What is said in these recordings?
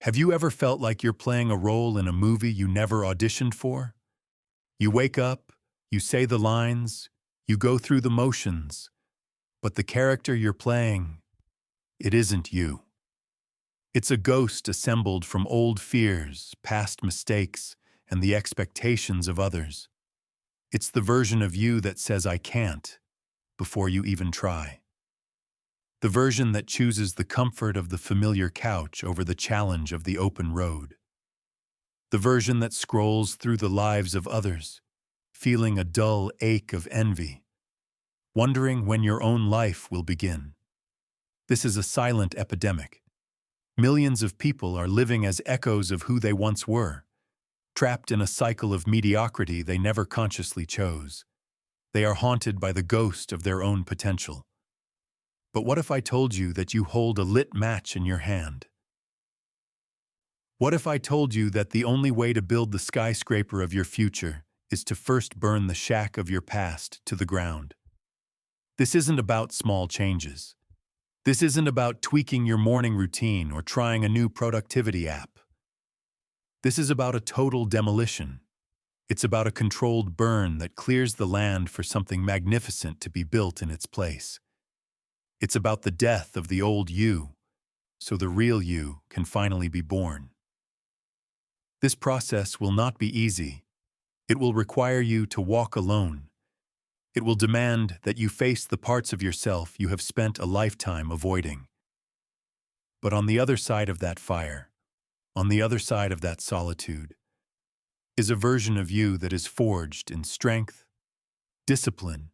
Have you ever felt like you're playing a role in a movie you never auditioned for? You wake up, you say the lines, you go through the motions, but the character you're playing, it isn't you. It's a ghost assembled from old fears, past mistakes, and the expectations of others. It's the version of you that says "I can't" before you even try. The version that chooses the comfort of the familiar couch over the challenge of the open road. The version that scrolls through the lives of others, feeling a dull ache of envy, wondering when your own life will begin. This is a silent epidemic. Millions of people are living as echoes of who they once were, trapped in a cycle of mediocrity they never consciously chose. They are haunted by the ghost of their own potential. But what if I told you that you hold a lit match in your hand? What if I told you that the only way to build the skyscraper of your future is to first burn the shack of your past to the ground? This isn't about small changes. This isn't about tweaking your morning routine or trying a new productivity app. This is about a total demolition. It's about a controlled burn that clears the land for something magnificent to be built in its place. It's about the death of the old you, so the real you can finally be born. This process will not be easy. It will require you to walk alone. It will demand that you face the parts of yourself you have spent a lifetime avoiding. But on the other side of that fire, on the other side of that solitude, is a version of you that is forged in strength, discipline,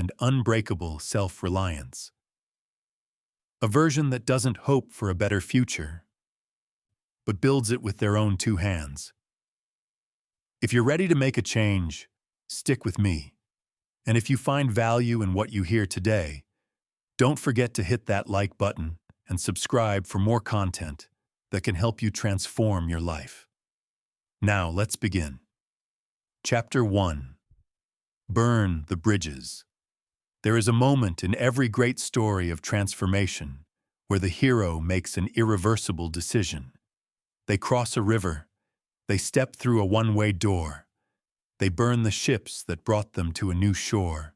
and unbreakable self-reliance. A version that doesn't hope for a better future, but builds it with their own two hands. If you're ready to make a change, stick with me. And if you find value in what you hear today, don't forget to hit that like button and subscribe for more content that can help you transform your life. Now, let's begin. Chapter 1. Burn the bridges. There is a moment in every great story of transformation where the hero makes an irreversible decision. They cross a river. They step through a one-way door. They burn the ships that brought them to a new shore,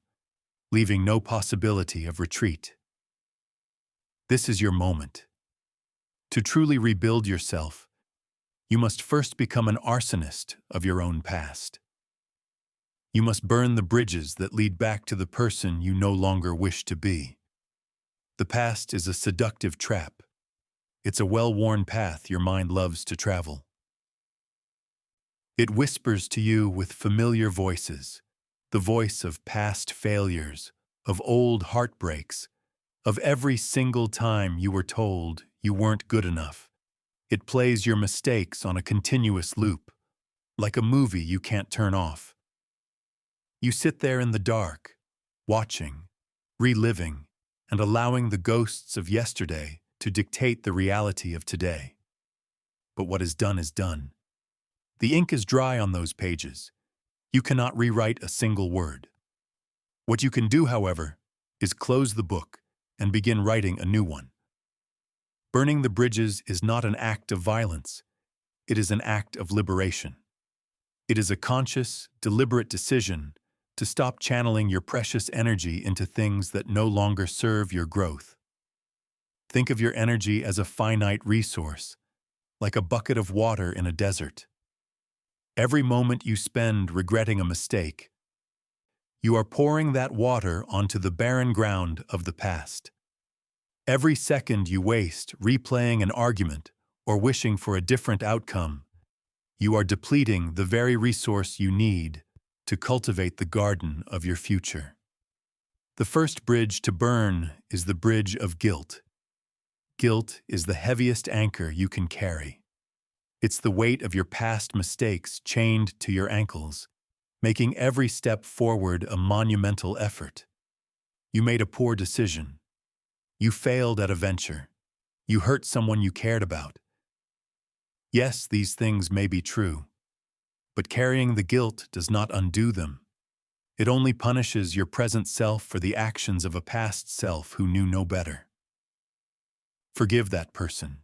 leaving no possibility of retreat. This is your moment. To truly rebuild yourself, you must first become an arsonist of your own past. You must burn the bridges that lead back to the person you no longer wish to be. The past is a seductive trap. It's a well-worn path your mind loves to travel. It whispers to you with familiar voices, the voice of past failures, of old heartbreaks, of every single time you were told you weren't good enough. It plays your mistakes on a continuous loop, like a movie you can't turn off. You sit there in the dark, watching, reliving, and allowing the ghosts of yesterday to dictate the reality of today. But what is done is done. The ink is dry on those pages. You cannot rewrite a single word. What you can do, however, is close the book and begin writing a new one. Burning the bridges is not an act of violence. It is an act of liberation. It is a conscious, deliberate decision to stop channeling your precious energy into things that no longer serve your growth. Think of your energy as a finite resource, like a bucket of water in a desert. Every moment you spend regretting a mistake, you are pouring that water onto the barren ground of the past. Every second you waste replaying an argument or wishing for a different outcome, you are depleting the very resource you need to cultivate the garden of your future. The first bridge to burn is the bridge of guilt. Guilt is the heaviest anchor you can carry. It's the weight of your past mistakes chained to your ankles, making every step forward a monumental effort. You made a poor decision. You failed at a venture. You hurt someone you cared about. Yes, these things may be true, but carrying the guilt does not undo them. It only punishes your present self for the actions of a past self who knew no better. Forgive that person.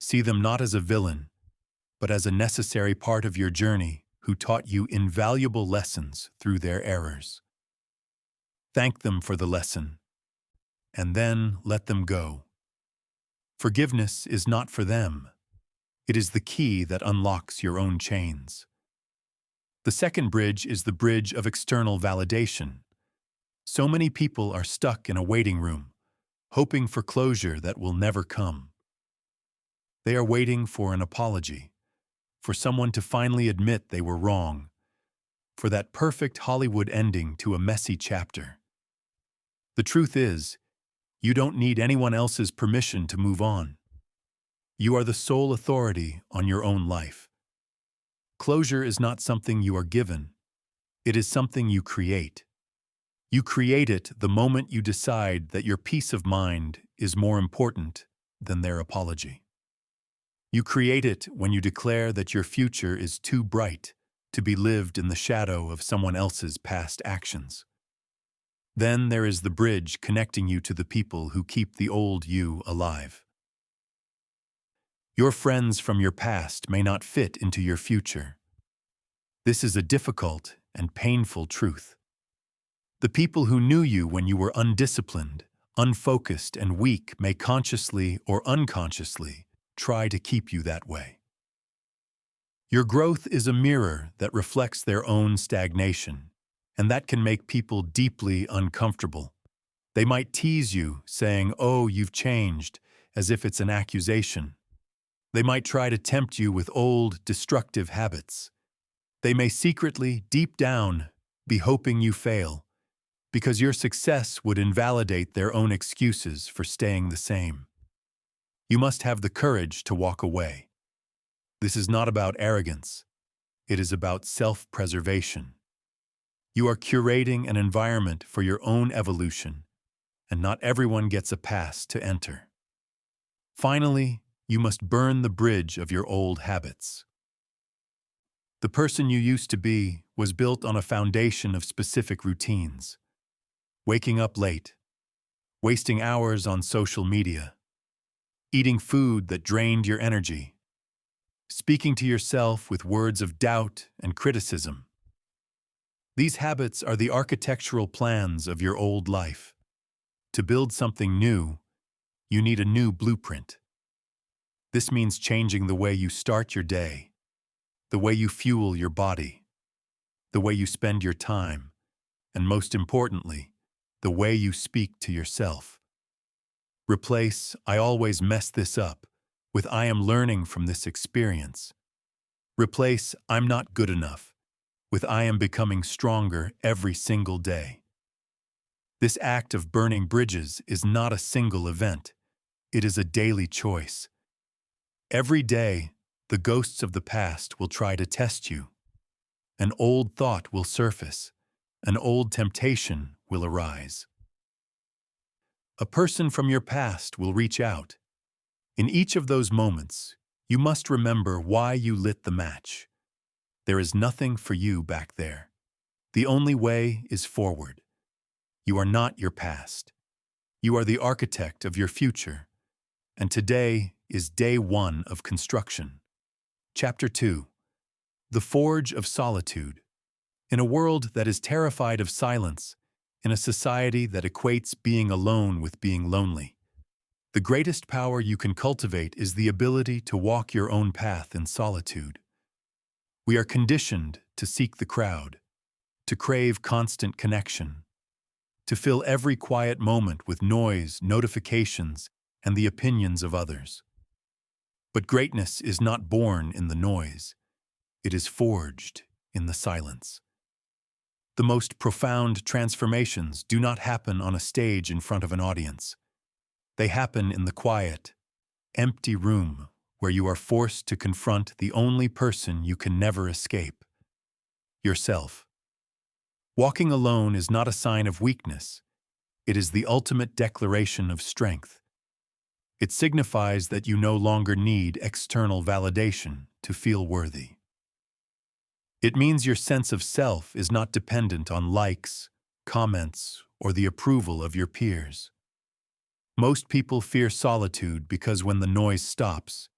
See them not as a villain, but as a necessary part of your journey who taught you invaluable lessons through their errors. Thank them for the lesson, and then let them go. Forgiveness is not for them. It is the key that unlocks your own chains. The second bridge is the bridge of external validation. So many people are stuck in a waiting room, hoping for closure that will never come. They are waiting for an apology, for someone to finally admit they were wrong, for that perfect Hollywood ending to a messy chapter. The truth is, you don't need anyone else's permission to move on. You are the sole authority on your own life. Closure is not something you are given. It is something you create. You create it the moment you decide that your peace of mind is more important than their apology. You create it when you declare that your future is too bright to be lived in the shadow of someone else's past actions. Then there is the bridge connecting you to the people who keep the old you alive. Your friends from your past may not fit into your future. This is a difficult and painful truth. The people who knew you when you were undisciplined, unfocused, and weak may consciously or unconsciously try to keep you that way. Your growth is a mirror that reflects their own stagnation, and that can make people deeply uncomfortable. They might tease you, saying, "Oh, you've changed," as if it's an accusation. They might try to tempt you with old, destructive habits. They may secretly, deep down, be hoping you fail, because your success would invalidate their own excuses for staying the same. You must have the courage to walk away. This is not about arrogance. It is about self-preservation. You are curating an environment for your own evolution, and not everyone gets a pass to enter. Finally, you must burn the bridge of your old habits. The person you used to be was built on a foundation of specific routines. Waking up late, wasting hours on social media, eating food that drained your energy, speaking to yourself with words of doubt and criticism. These habits are the architectural plans of your old life. To build something new, you need a new blueprint. This means changing the way you start your day, the way you fuel your body, the way you spend your time, and most importantly, the way you speak to yourself. Replace "I always mess this up" with "I am learning from this experience." Replace "I'm not good enough" with "I am becoming stronger every single day." This act of burning bridges is not a single event. It is a daily choice. Every day, the ghosts of the past will try to test you. An old thought will surface. An old temptation will arise. A person from your past will reach out. In each of those moments, you must remember why you lit the match. There is nothing for you back there. The only way is forward. You are not your past. You are the architect of your future. And today is day 1 of construction. Chapter 2. The Forge of Solitude. In a world that is terrified of silence, in a society that equates being alone with being lonely, the greatest power you can cultivate is the ability to walk your own path in solitude. We are conditioned to seek the crowd, to crave constant connection, to fill every quiet moment with noise, notifications, and the opinions of others. But greatness is not born in the noise. It is forged in the silence. The most profound transformations do not happen on a stage in front of an audience. They happen in the quiet, empty room where you are forced to confront the only person you can never escape: yourself. Walking alone is not a sign of weakness. It is the ultimate declaration of strength. It signifies that you no longer need external validation to feel worthy. It means your sense of self is not dependent on likes, comments, or the approval of your peers. Most people fear solitude because when the noise stops,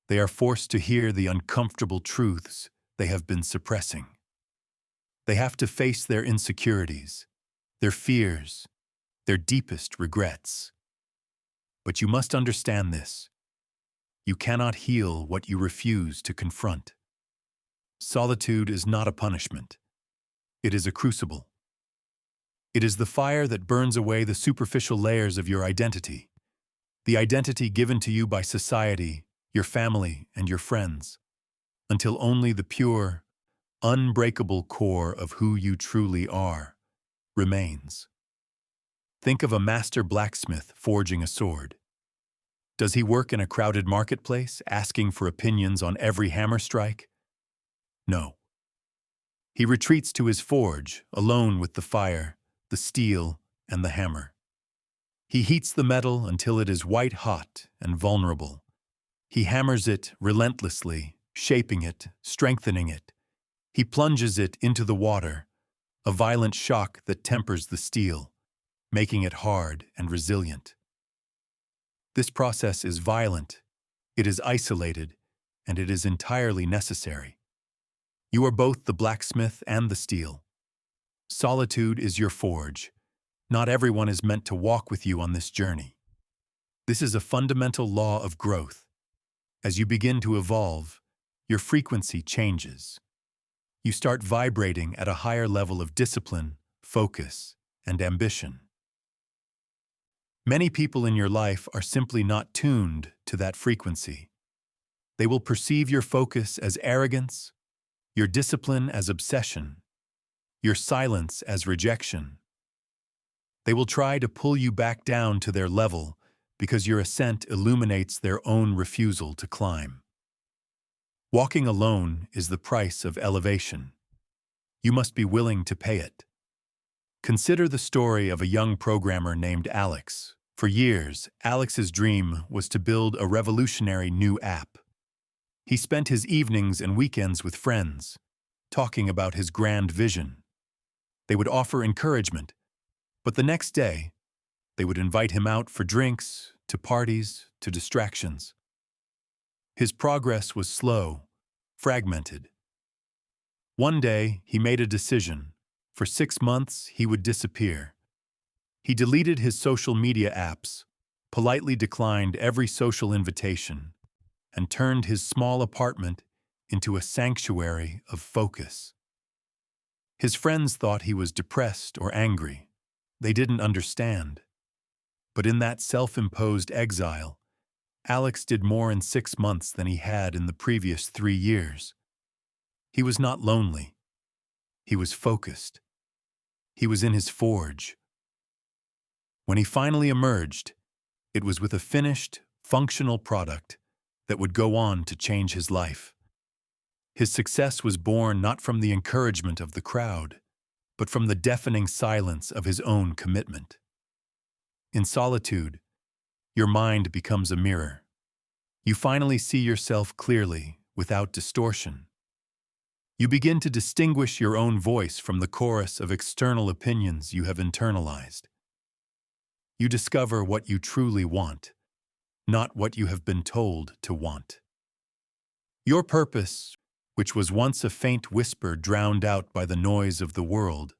They are forced to hear the uncomfortable truths they have been suppressing. They have to face their insecurities, their fears, their deepest regrets. But you must understand this. You cannot heal what you refuse to confront. Solitude is not a punishment. It is a crucible. It is the fire that burns away the superficial layers of your identity, the identity given to you by society, your family, and your friends, until only the pure, unbreakable core of who you truly are remains. Think of a master blacksmith forging a sword. Does he work in a crowded marketplace, asking for opinions on every hammer strike? No. He retreats to his forge, alone with the fire, the steel, and the hammer. He heats the metal until it is white-hot and vulnerable. He hammers it relentlessly, shaping it, strengthening it. He plunges it into the water, a violent shock that tempers the steel, making it hard and resilient. This process is violent, it is isolated, and it is entirely necessary. You are both the blacksmith and the steel. Solitude is your forge. Not everyone is meant to walk with you on this journey. This is a fundamental law of growth. As you begin to evolve, your frequency changes. You start vibrating at a higher level of discipline, focus, and ambition. Many people in your life are simply not tuned to that frequency. They will perceive your focus as arrogance, your discipline as obsession, your silence as rejection. They will try to pull you back down to their level because your ascent illuminates their own refusal to climb. Walking alone is the price of elevation. You must be willing to pay it. Consider the story of a young programmer named Alex. For years, Alex's dream was to build a revolutionary new app. He spent his evenings and weekends with friends, talking about his grand vision. They would offer encouragement, but the next day, they would invite him out for drinks, to parties, to distractions. His progress was slow, fragmented. One day, he made a decision. For 6 months, he would disappear. He deleted his social media apps, politely declined every social invitation, and turned his small apartment into a sanctuary of focus. His friends thought he was depressed or angry. They didn't understand. But in that self-imposed exile, Alex did more in 6 months than he had in the previous 3 years. He was not lonely. He was focused. He was in his forge. When he finally emerged, it was with a finished, functional product that would go on to change his life. His success was born not from the encouragement of the crowd, but from the deafening silence of his own commitment. In solitude, your mind becomes a mirror. You finally see yourself clearly, without distortion. You begin to distinguish your own voice from the chorus of external opinions you have internalized. You discover what you truly want, not what you have been told to want. Your purpose, which was once a faint whisper drowned out by the noise of the world,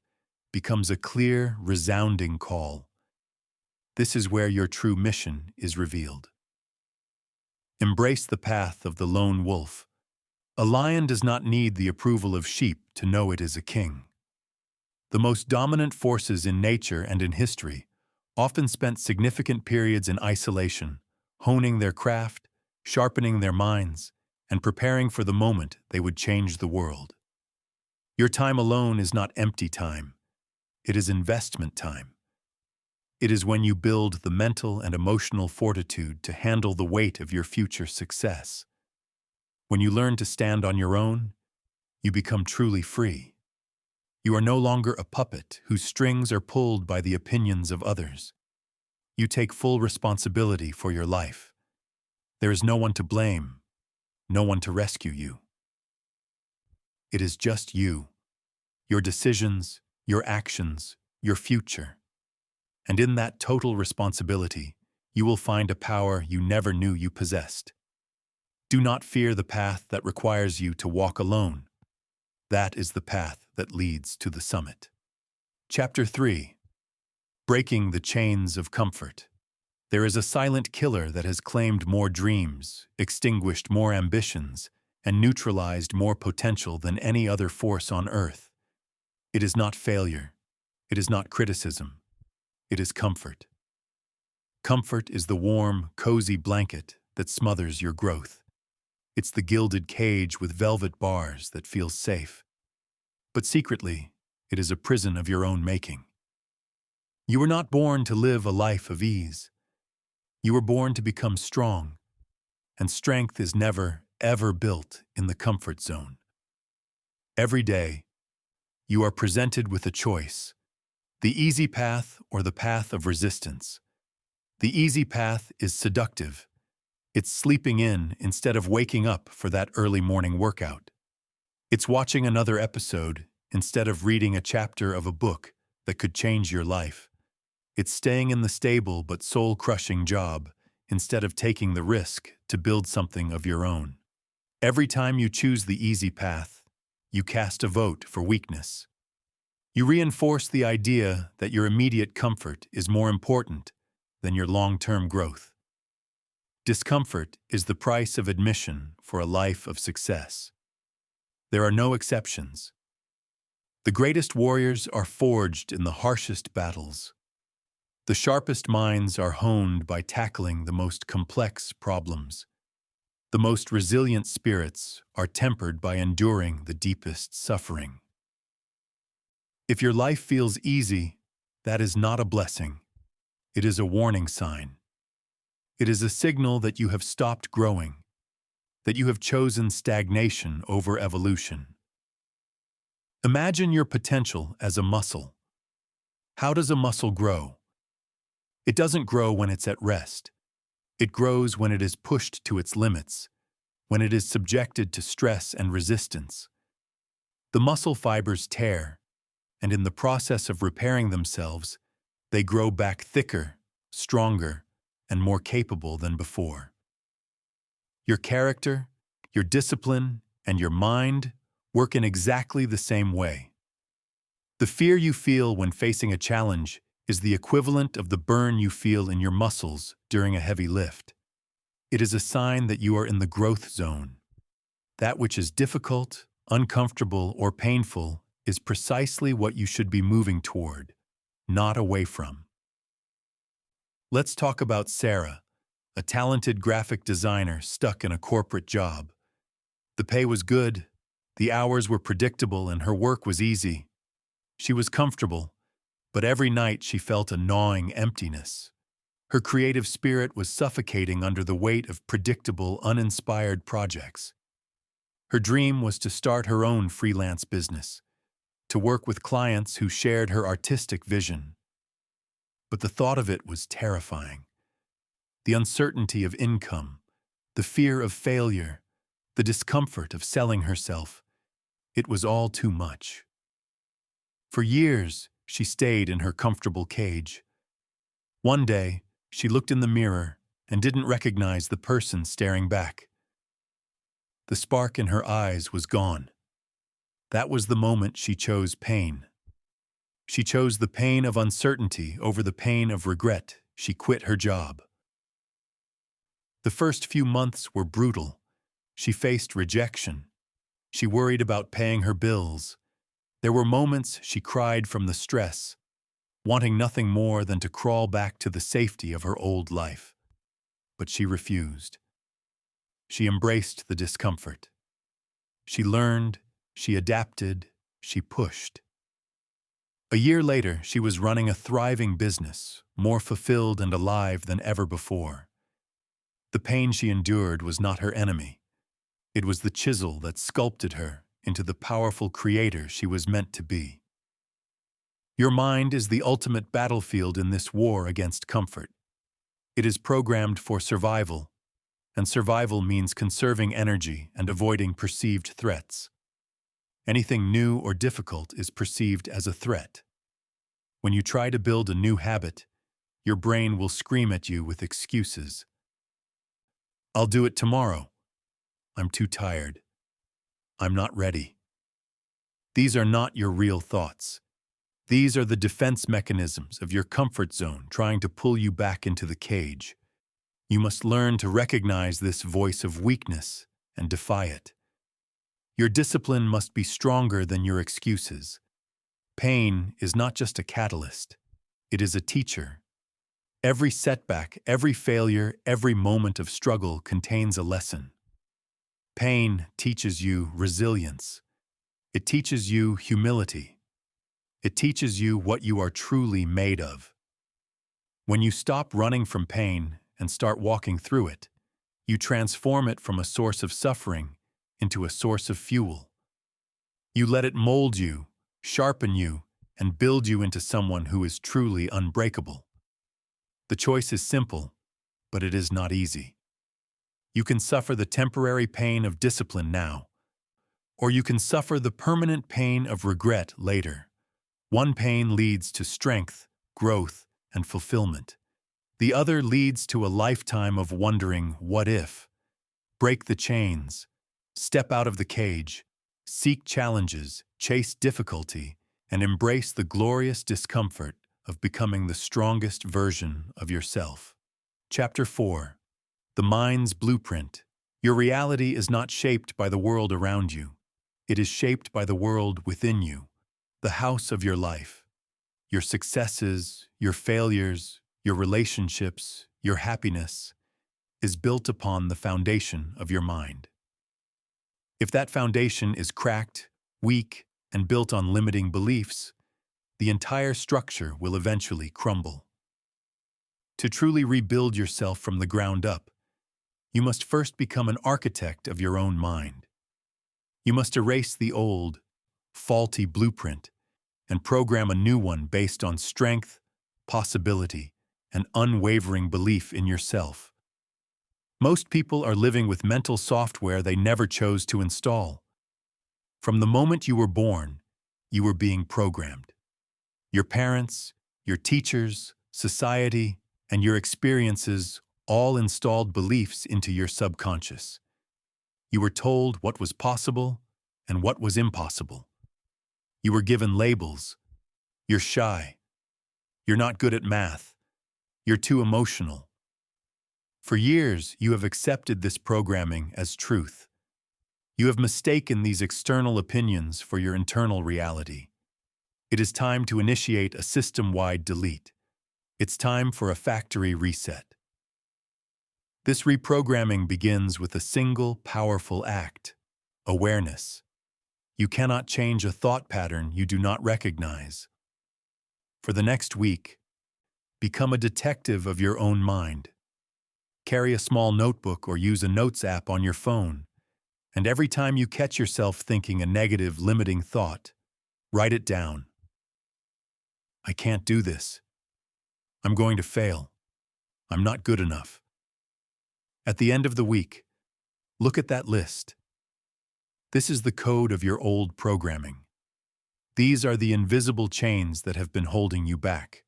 becomes a clear, resounding call. This is where your true mission is revealed. Embrace the path of the lone wolf. A lion does not need the approval of sheep to know it is a king. The most dominant forces in nature and in history often spent significant periods in isolation, honing their craft, sharpening their minds, and preparing for the moment they would change the world. Your time alone is not empty time. It is investment time. It is when you build the mental and emotional fortitude to handle the weight of your future success. When you learn to stand on your own, you become truly free. You are no longer a puppet whose strings are pulled by the opinions of others. You take full responsibility for your life. There is no one to blame, no one to rescue you. It is just you, your decisions, your actions, your future. And in that total responsibility, you will find a power you never knew you possessed. Do not fear the path that requires you to walk alone. That is the path that leads to the summit. Chapter 3. Breaking the Chains of Comfort. There is a silent killer that has claimed more dreams, extinguished more ambitions, and neutralized more potential than any other force on earth. It is not failure. It is not criticism. It is comfort. Comfort is the warm, cozy blanket that smothers your growth. It's the gilded cage with velvet bars that feels safe. But secretly, it is a prison of your own making. You were not born to live a life of ease. You were born to become strong, and strength is never, ever built in the comfort zone. Every day, you are presented with a choice: the easy path or the path of resistance. The easy path is seductive. It's sleeping in instead of waking up for that early morning workout. It's watching another episode instead of reading a chapter of a book that could change your life. It's staying in the stable but soul-crushing job instead of taking the risk to build something of your own. Every time you choose the easy path, you cast a vote for weakness. You reinforce the idea that your immediate comfort is more important than your long-term growth. Discomfort is the price of admission for a life of success. There are no exceptions. The greatest warriors are forged in the harshest battles. The sharpest minds are honed by tackling the most complex problems. The most resilient spirits are tempered by enduring the deepest suffering. If your life feels easy, that is not a blessing. It is a warning sign. It is a signal that you have stopped growing, that you have chosen stagnation over evolution. Imagine your potential as a muscle. How does a muscle grow? It doesn't grow when it's at rest. It grows when it is pushed to its limits, when it is subjected to stress and resistance. The muscle fibers tear, and in the process of repairing themselves, they grow back thicker, stronger, and more capable than before. Your character, your discipline, and your mind work in exactly the same way. The fear you feel when facing a challenge is the equivalent of the burn you feel in your muscles during a heavy lift. It is a sign that you are in the growth zone. That which is difficult, uncomfortable, or painful is precisely what you should be moving toward, not away from. Let's talk about Sarah, a talented graphic designer stuck in a corporate job. The pay was good, the hours were predictable, and her work was easy. She was comfortable, but every night she felt a gnawing emptiness. Her creative spirit was suffocating under the weight of predictable, uninspired projects. Her dream was to start her own freelance business, to work with clients who shared her artistic vision. But the thought of it was terrifying. The uncertainty of income, the fear of failure, the discomfort of selling herself, it was all too much. For years, she stayed in her comfortable cage. One day, she looked in the mirror and didn't recognize the person staring back. The spark in her eyes was gone. That was the moment she chose pain. She chose the pain of uncertainty over the pain of regret. She quit her job. The first few months were brutal. She faced rejection. She worried about paying her bills. There were moments she cried from the stress, wanting nothing more than to crawl back to the safety of her old life. But she refused. She embraced the discomfort. She learned, she adapted, she pushed. A year later, she was running a thriving business, more fulfilled and alive than ever before. The pain she endured was not her enemy. It was the chisel that sculpted her into the powerful creator she was meant to be. Your mind is the ultimate battlefield in this war against comfort. It is programmed for survival, and survival means conserving energy and avoiding perceived threats. Anything new or difficult is perceived as a threat. When you try to build a new habit, your brain will scream at you with excuses. I'll do it tomorrow. I'm too tired. I'm not ready. These are not your real thoughts. These are the defense mechanisms of your comfort zone trying to pull you back into the cage. You must learn to recognize this voice of weakness and defy it. Your discipline must be stronger than your excuses. Pain is not just a catalyst. It is a teacher. Every setback, every failure, every moment of struggle contains a lesson. Pain teaches you resilience. It teaches you humility. It teaches you what you are truly made of. When you stop running from pain and start walking through it, you transform it from a source of suffering into a source of fuel. You let it mold you, sharpen you, and build you into someone who is truly unbreakable. The choice is simple, but it is not easy. You can suffer the temporary pain of discipline now, or you can suffer the permanent pain of regret later. One pain leads to strength, growth, and fulfillment. The other leads to a lifetime of wondering, what if? Break the chains, step out of the cage, seek challenges, chase difficulty, and embrace the glorious discomfort of becoming the strongest version of yourself. Chapter 4. The Mind's Blueprint. Your reality is not shaped by the world around you. It is shaped by the world within you, the house of your life. Your successes, your failures, your relationships, your happiness is built upon the foundation of your mind. If that foundation is cracked, weak, and built on limiting beliefs, the entire structure will eventually crumble. To truly rebuild yourself from the ground up, you must first become an architect of your own mind. You must erase the old, faulty blueprint and program a new one based on strength, possibility, and unwavering belief in yourself. Most people are living with mental software they never chose to install. From the moment you were born, you were being programmed. Your parents, your teachers, society, and your experiences all installed beliefs into your subconscious. You were told what was possible and what was impossible. You were given labels. You're shy. You're not good at math. You're too emotional. For years, you have accepted this programming as truth. You have mistaken these external opinions for your internal reality. It is time to initiate a system-wide delete. It's time for a factory reset. This reprogramming begins with a single, powerful act: awareness. You cannot change a thought pattern you do not recognize. For the next week, become a detective of your own mind. Carry a small notebook or use a notes app on your phone, and every time you catch yourself thinking a negative, limiting thought, write it down. I can't do this. I'm going to fail. I'm not good enough. At the end of the week, look at that list. This is the code of your old programming. These are the invisible chains that have been holding you back.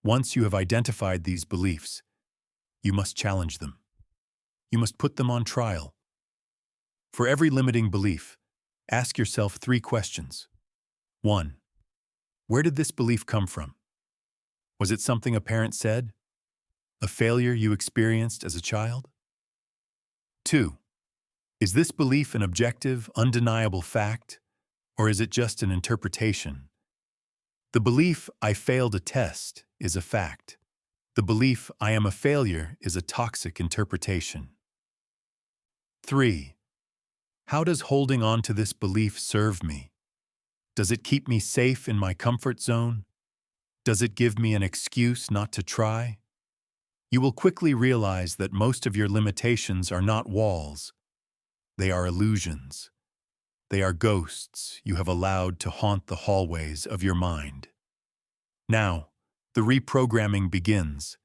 Once you have identified these beliefs, you must challenge them. You must put them on trial. For every limiting belief, ask yourself 3 questions. 1. Where did this belief come from? Was it something a parent said? A failure you experienced as a child? 2. Is this belief an objective, undeniable fact, or is it just an interpretation? The belief, I failed a test, is a fact. The belief, I am a failure, is a toxic interpretation. 3. How does holding on to this belief serve me? Does it keep me safe in my comfort zone? Does it give me an excuse not to try? You will quickly realize that most of your limitations are not walls. They are illusions. They are ghosts you have allowed to haunt the hallways of your mind. Now, the reprogramming begins.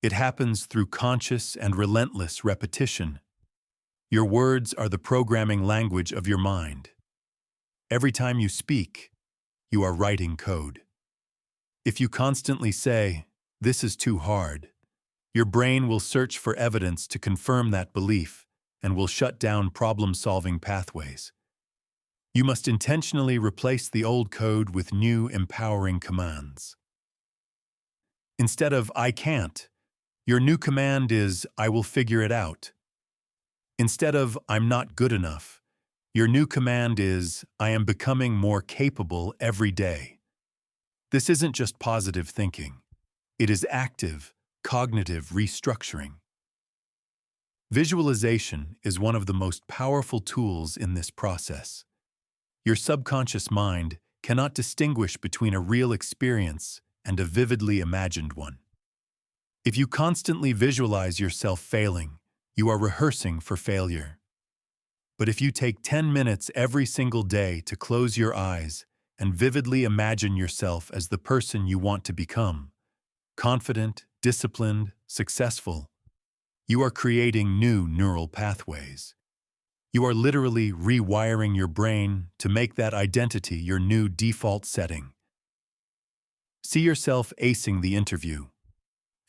It happens through conscious and relentless repetition. Your words are the programming language of your mind. Every time you speak, you are writing code. If you constantly say, "This is too hard," your brain will search for evidence to confirm that belief, and will shut down problem-solving pathways. You must intentionally replace the old code with new, empowering commands. Instead of "I can't," your new command is "I will figure it out." Instead of "I'm not good enough," your new command is "I am becoming more capable every day." This isn't just positive thinking. It is active, cognitive restructuring. Visualization is one of the most powerful tools in this process. Your subconscious mind cannot distinguish between a real experience and a vividly imagined one. If you constantly visualize yourself failing, you are rehearsing for failure. But if you take 10 minutes every single day to close your eyes and vividly imagine yourself as the person you want to become, confident, disciplined, successful, you are creating new neural pathways. You are literally rewiring your brain to make that identity your new default setting. See yourself acing the interview.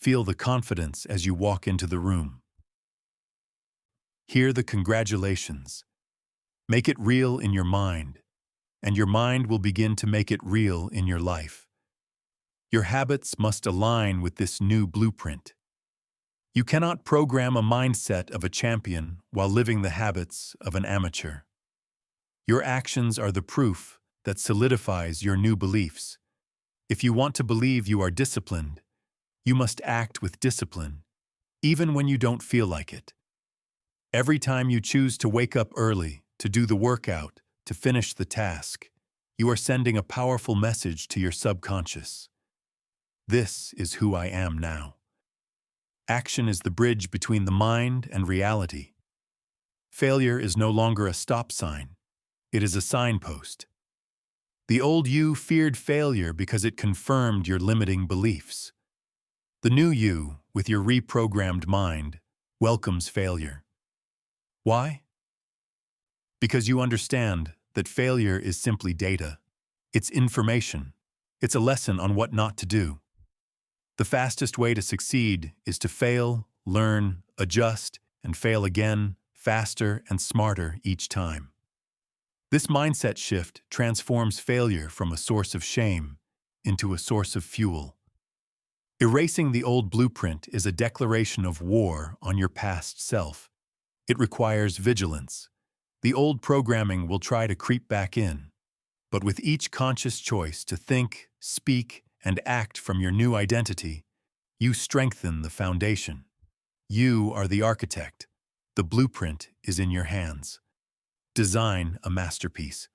Feel the confidence as you walk into the room. Hear the congratulations. Make it real in your mind, and your mind will begin to make it real in your life. Your habits must align with this new blueprint. You cannot program a mindset of a champion while living the habits of an amateur. Your actions are the proof that solidifies your new beliefs. If you want to believe you are disciplined, you must act with discipline, even when you don't feel like it. Every time you choose to wake up early, to do the workout, to finish the task, you are sending a powerful message to your subconscious. This is who I am now. Action is the bridge between the mind and reality. Failure is no longer a stop sign. It is a signpost. The old you feared failure because it confirmed your limiting beliefs. The new you, with your reprogrammed mind, welcomes failure. Why? Because you understand that failure is simply data. It's information. It's a lesson on what not to do. The fastest way to succeed is to fail, learn, adjust, and fail again, faster and smarter each time. This mindset shift transforms failure from a source of shame into a source of fuel. Erasing the old blueprint is a declaration of war on your past self. It requires vigilance. The old programming will try to creep back in, but with each conscious choice to think, speak, and act from your new identity, you strengthen the foundation. You are the architect. The blueprint is in your hands. Design a masterpiece.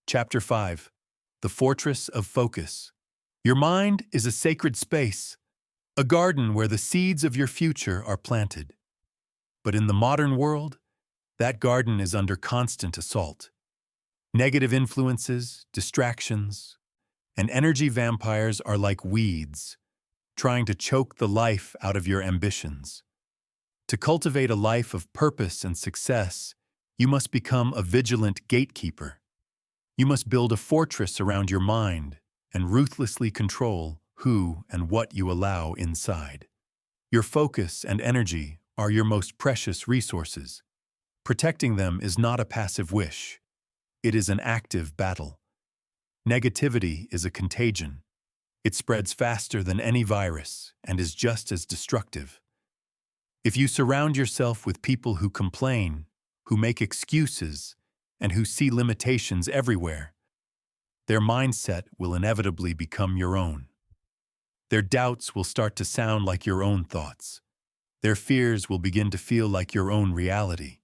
Chapter 5. The Fortress of Focus. Your mind is a sacred space, a garden where the seeds of your future are planted. But in the modern world, that garden is under constant assault. Negative influences, distractions, and energy vampires are like weeds, trying to choke the life out of your ambitions. To cultivate a life of purpose and success, you must become a vigilant gatekeeper. You must build a fortress around your mind and ruthlessly control who and what you allow inside. Your focus and energy are your most precious resources. Protecting them is not a passive wish. It is an active battle. Negativity is a contagion. It spreads faster than any virus and is just as destructive. If you surround yourself with people who complain, who make excuses, and who see limitations everywhere, their mindset will inevitably become your own. Their doubts will start to sound like your own thoughts. Their fears will begin to feel like your own reality.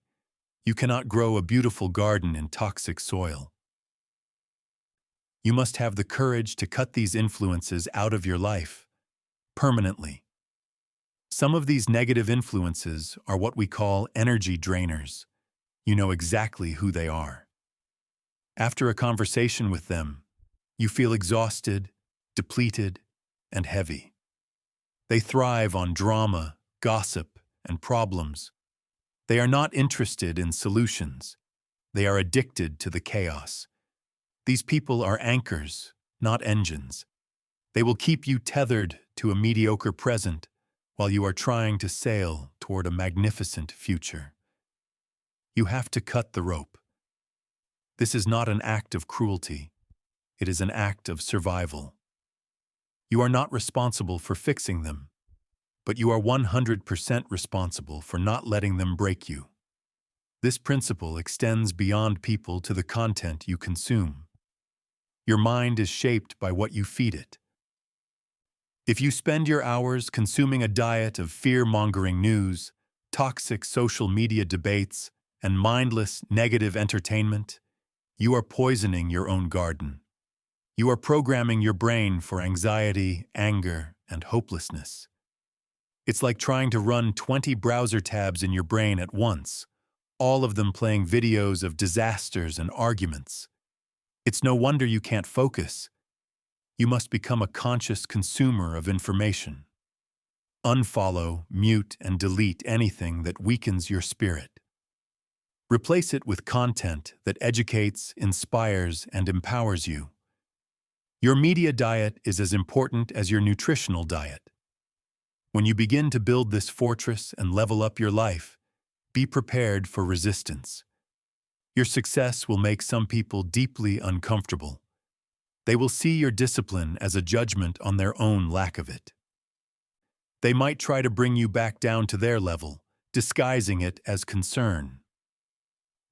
You cannot grow a beautiful garden in toxic soil. You must have the courage to cut these influences out of your life, permanently. Some of these negative influences are what we call energy drainers. You know exactly who they are. After a conversation with them, you feel exhausted, depleted, and heavy. They thrive on drama, gossip, and problems. They are not interested in solutions. They are addicted to the chaos. These people are anchors, not engines. They will keep you tethered to a mediocre present while you are trying to sail toward a magnificent future. you have to cut the rope. This is not an act of cruelty. It is an act of survival. You are not responsible for fixing them, but you are 100% responsible for not letting them break you. This principle extends beyond people to the content you consume. Your mind is shaped by what you feed it. If you spend your hours consuming a diet of fear-mongering news, toxic social media debates, and mindless negative entertainment, you are poisoning your own garden. You are programming your brain for anxiety, anger, and hopelessness. It's like trying to run 20 browser tabs in your brain at once, all of them playing videos of disasters and arguments. It's no wonder you can't focus. You must become a conscious consumer of information. Unfollow, mute, and delete anything that weakens your spirit. Replace it with content that educates, inspires, and empowers you. Your media diet is as important as your nutritional diet. When you begin to build this fortress and level up your life, be prepared for resistance. Your success will make some people deeply uncomfortable. They will see your discipline as a judgment on their own lack of it. They might try to bring you back down to their level, disguising it as concern.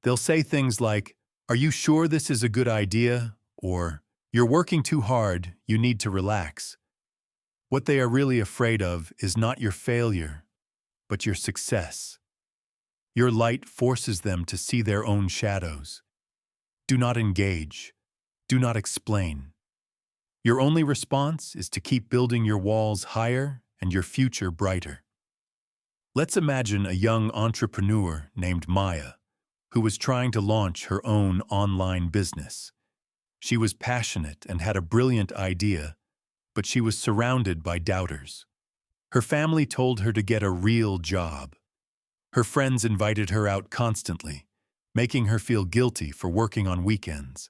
They'll say things like, "Are you sure this is a good idea?" or, "You're working too hard, you need to relax." What they are really afraid of is not your failure, but your success. Your light forces them to see their own shadows. Do not engage. Do not explain. Your only response is to keep building your walls higher and your future brighter. Let's imagine a young entrepreneur named Maya, who was trying to launch her own online business. She was passionate and had a brilliant idea, but she was surrounded by doubters. Her family told her to get a real job. Her friends invited her out constantly, making her feel guilty for working on weekends.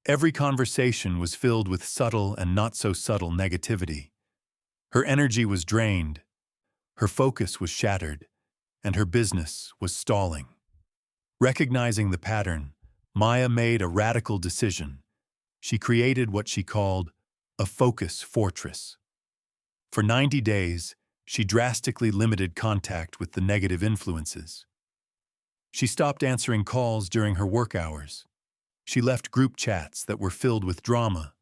Every conversation was filled with subtle and not-so-subtle negativity. Her energy was drained, her focus was shattered, and her business was stalling. Recognizing the pattern, Maya made a radical decision. She created what she called a focus fortress. For 90 days, she drastically limited contact with the negative influences. She stopped answering calls during her work hours. She left group chats that were filled with drama.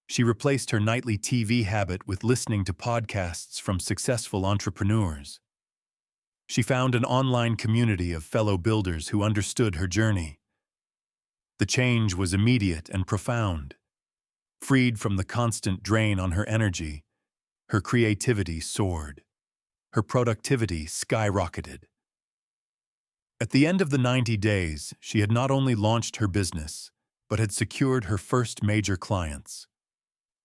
She replaced her nightly TV habit with listening to podcasts from successful entrepreneurs. She found an online community of fellow builders who understood her journey. The change was immediate and profound. Freed from the constant drain on her energy, her creativity soared. Her productivity skyrocketed. At the end of the 90 days, she had not only launched her business, but had secured her first major clients.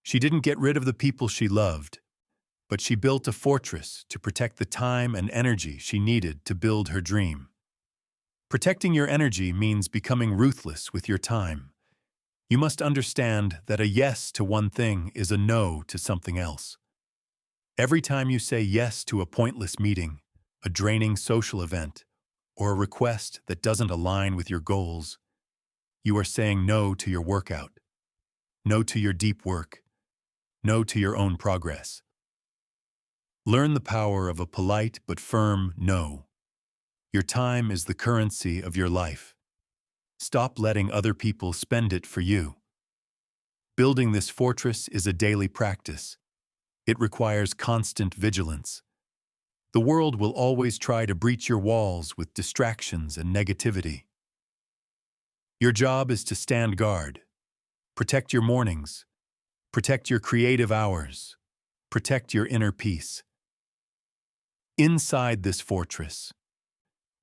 She didn't get rid of the people she loved, but she built a fortress to protect the time and energy she needed to build her dream. Protecting your energy means becoming ruthless with your time. You must understand that a yes to one thing is a no to something else. Every time you say yes to a pointless meeting, a draining social event, or a request that doesn't align with your goals, you are saying no to your workout, no to your deep work, no to your own progress. Learn the power of a polite but firm no. Your time is the currency of your life. Stop letting other people spend it for you. Building this fortress is a daily practice. It requires constant vigilance. The world will always try to breach your walls with distractions and negativity. Your job is to stand guard. Protect your mornings. Protect your creative hours. Protect your inner peace. Inside this fortress,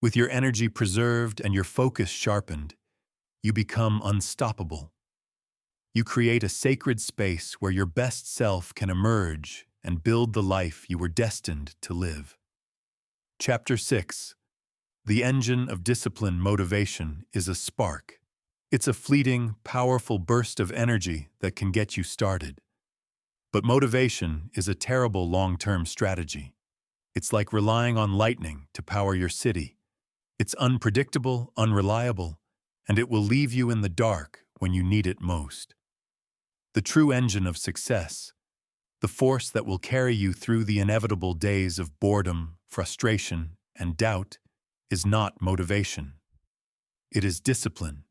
with your energy preserved and your focus sharpened, you become unstoppable. You create a sacred space where your best self can emerge and build the life you were destined to live. Chapter 6. The engine of discipline motivation is a spark. It's a fleeting, powerful burst of energy that can get you started. But motivation is a terrible long-term strategy. It's like relying on lightning to power your city. It's unpredictable, unreliable, and it will leave you in the dark when you need it most. The true engine of success, the force that will carry you through the inevitable days of boredom, frustration, and doubt, is not motivation. It is discipline.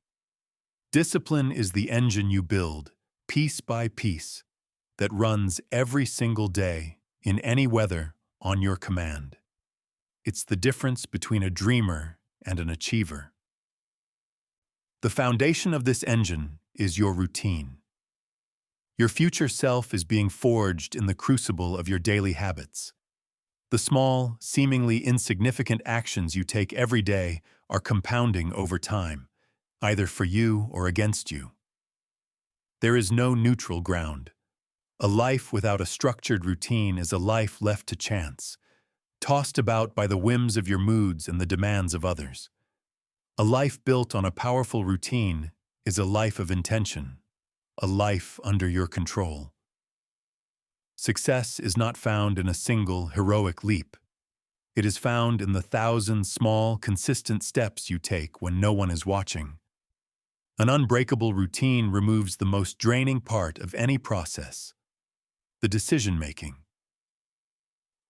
Discipline is the engine you build, piece by piece, that runs every single day, in any weather, on your command. It's the difference between a dreamer and an achiever. The foundation of this engine is your routine. Your future self is being forged in the crucible of your daily habits. The small, seemingly insignificant actions you take every day are compounding over time, either for you or against you. There is no neutral ground. A life without a structured routine is a life left to chance, tossed about by the whims of your moods and the demands of others. A life built on a powerful routine is a life of intention, a life under your control. Success is not found in a single heroic leap. It is found in the 1,000 small, consistent steps you take when no one is watching. An unbreakable routine removes the most draining part of any process, the decision-making.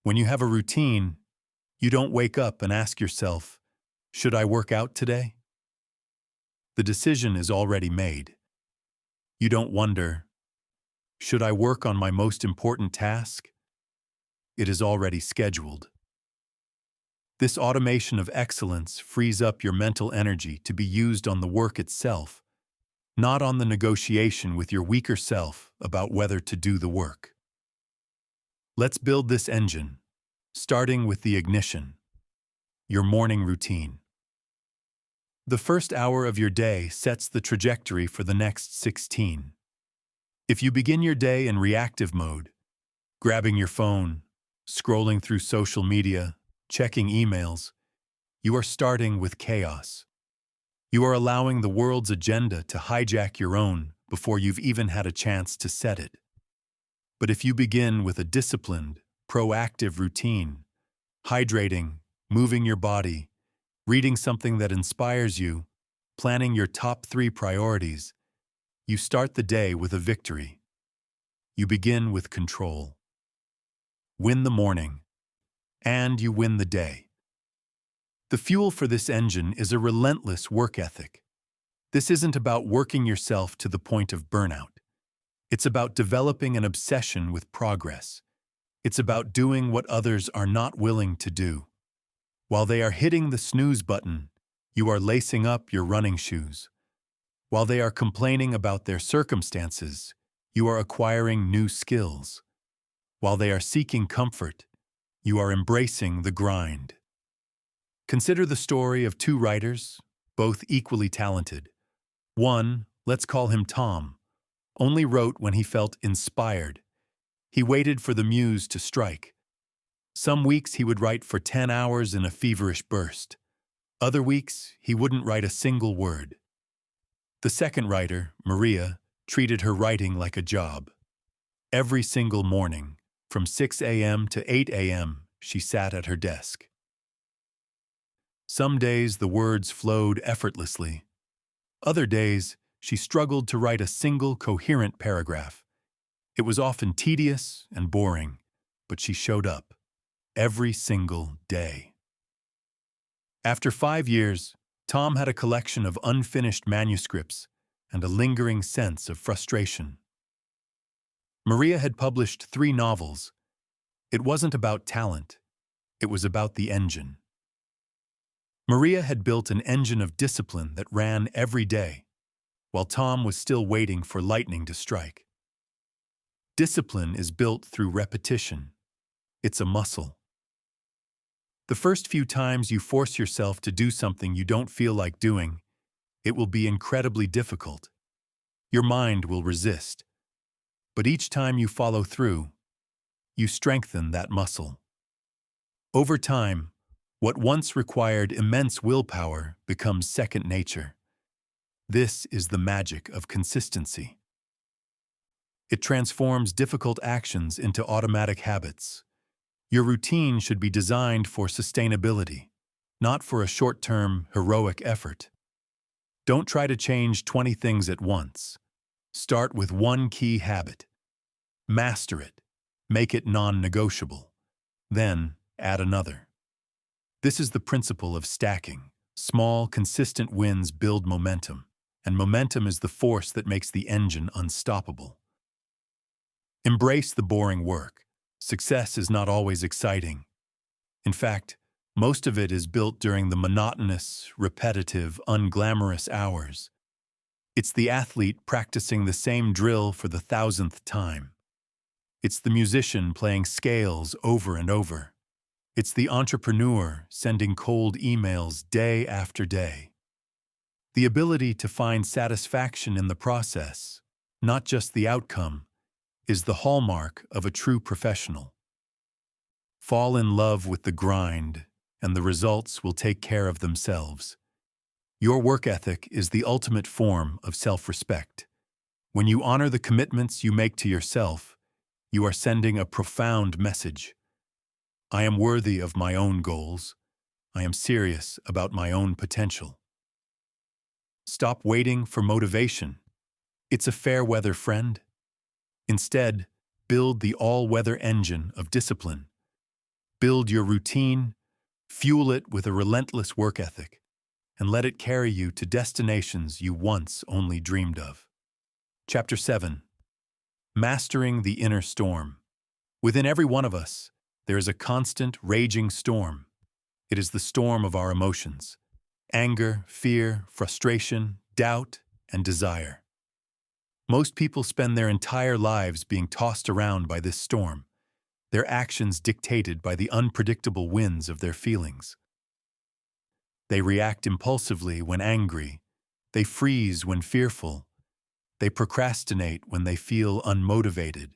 When you have a routine, you don't wake up and ask yourself, "Should I work out today?" The decision is already made. You don't wonder, "Should I work on my most important task?" It is already scheduled. This automation of excellence frees up your mental energy to be used on the work itself, not on the negotiation with your weaker self about whether to do the work. Let's build this engine, starting with the ignition, your morning routine. The first hour of your day sets the trajectory for the next 16. If you begin your day in reactive mode, grabbing your phone, scrolling through social media, checking emails, you are starting with chaos. You are allowing the world's agenda to hijack your own before you've even had a chance to set it. But if you begin with a disciplined, proactive routine, hydrating, moving your body, reading something that inspires you, planning your top 3 priorities, you start the day with a victory. You begin with control. Win the morning, and you win the day. The fuel for this engine is a relentless work ethic. This isn't about working yourself to the point of burnout. It's about developing an obsession with progress. It's about doing what others are not willing to do. While they are hitting the snooze button, you are lacing up your running shoes. While they are complaining about their circumstances, you are acquiring new skills. While they are seeking comfort, you are embracing the grind. Consider the story of 2 writers, both equally talented. One, let's call him Tom, only wrote when he felt inspired. He waited for the muse to strike. Some weeks he would write for 10 hours in a feverish burst. Other weeks, he wouldn't write a single word. The second writer, Maria, treated her writing like a job. Every single morning, from 6 a.m. to 8 a.m., she sat at her desk. Some days the words flowed effortlessly. Other days, she struggled to write a single coherent paragraph. It was often tedious and boring, but she showed up every single day. After 5 years, Tom had a collection of unfinished manuscripts and a lingering sense of frustration. Maria had published 3 novels. It wasn't about talent. It was about the engine. Maria had built an engine of discipline that ran every day, while Tom was still waiting for lightning to strike. Discipline is built through repetition. It's a muscle. The first few times you force yourself to do something you don't feel like doing, it will be incredibly difficult. Your mind will resist. But each time you follow through, you strengthen that muscle. Over time, what once required immense willpower becomes second nature. This is the magic of consistency. It transforms difficult actions into automatic habits. Your routine should be designed for sustainability, not for a short-term, heroic effort. Don't try to change 20 things at once. Start with one key habit. Master it. Make it non-negotiable. Then, add another. This is the principle of stacking. Small, consistent wins build momentum, and momentum is the force that makes the engine unstoppable. Embrace the boring work. Success is not always exciting. In fact, most of it is built during the monotonous, repetitive, unglamorous hours. It's the athlete practicing the same drill for the 1,000th time. It's the musician playing scales over and over. It's the entrepreneur sending cold emails day after day. The ability to find satisfaction in the process, not just the outcome, is the hallmark of a true professional. Fall in love with the grind, and the results will take care of themselves. Your work ethic is the ultimate form of self-respect. When you honor the commitments you make to yourself, you are sending a profound message. I am worthy of my own goals. I am serious about my own potential. Stop waiting for motivation. It's a fair-weather friend. Instead, build the all-weather engine of discipline. Build your routine, fuel it with a relentless work ethic, and let it carry you to destinations you once only dreamed of. Chapter 7. Mastering the Inner Storm. Within every one of us, there is a constant, raging storm. It is the storm of our emotions: anger, fear, frustration, doubt, and desire. Most people spend their entire lives being tossed around by this storm, their actions dictated by the unpredictable winds of their feelings. They react impulsively when angry. They freeze when fearful. They procrastinate when they feel unmotivated.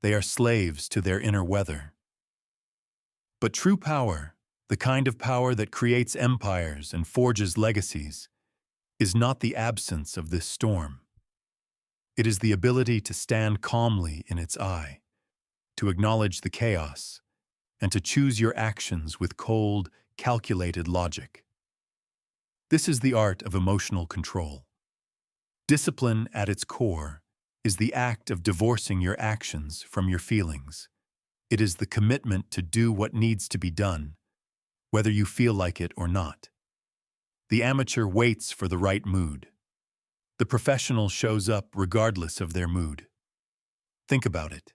They are slaves to their inner weather. But true power, the kind of power that creates empires and forges legacies, is not the absence of this storm. It is the ability to stand calmly in its eye, to acknowledge the chaos, and to choose your actions with cold, calculated logic. This is the art of emotional control. Discipline, at its core, is the act of divorcing your actions from your feelings. It is the commitment to do what needs to be done, whether you feel like it or not. The amateur waits for the right mood. The professional shows up regardless of their mood. Think about it.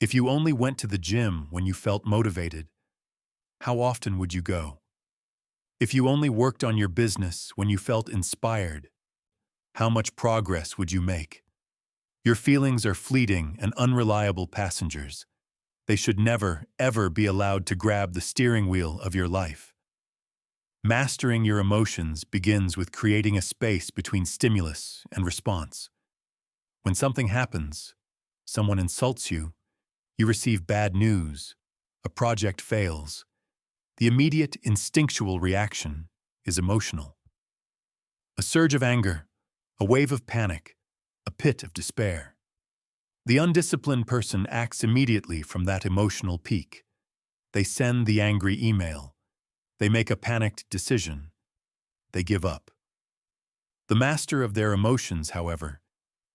If you only went to the gym when you felt motivated, how often would you go? If you only worked on your business when you felt inspired, how much progress would you make? Your feelings are fleeting and unreliable passengers. They should never, ever be allowed to grab the steering wheel of your life. Mastering your emotions begins with creating a space between stimulus and response. When something happens, someone insults you, you receive bad news, a project fails, the immediate instinctual reaction is emotional. A surge of anger, a wave of panic, a pit of despair. The undisciplined person acts immediately from that emotional peak. They send the angry email. They make a panicked decision. They give up. The master of their emotions, however,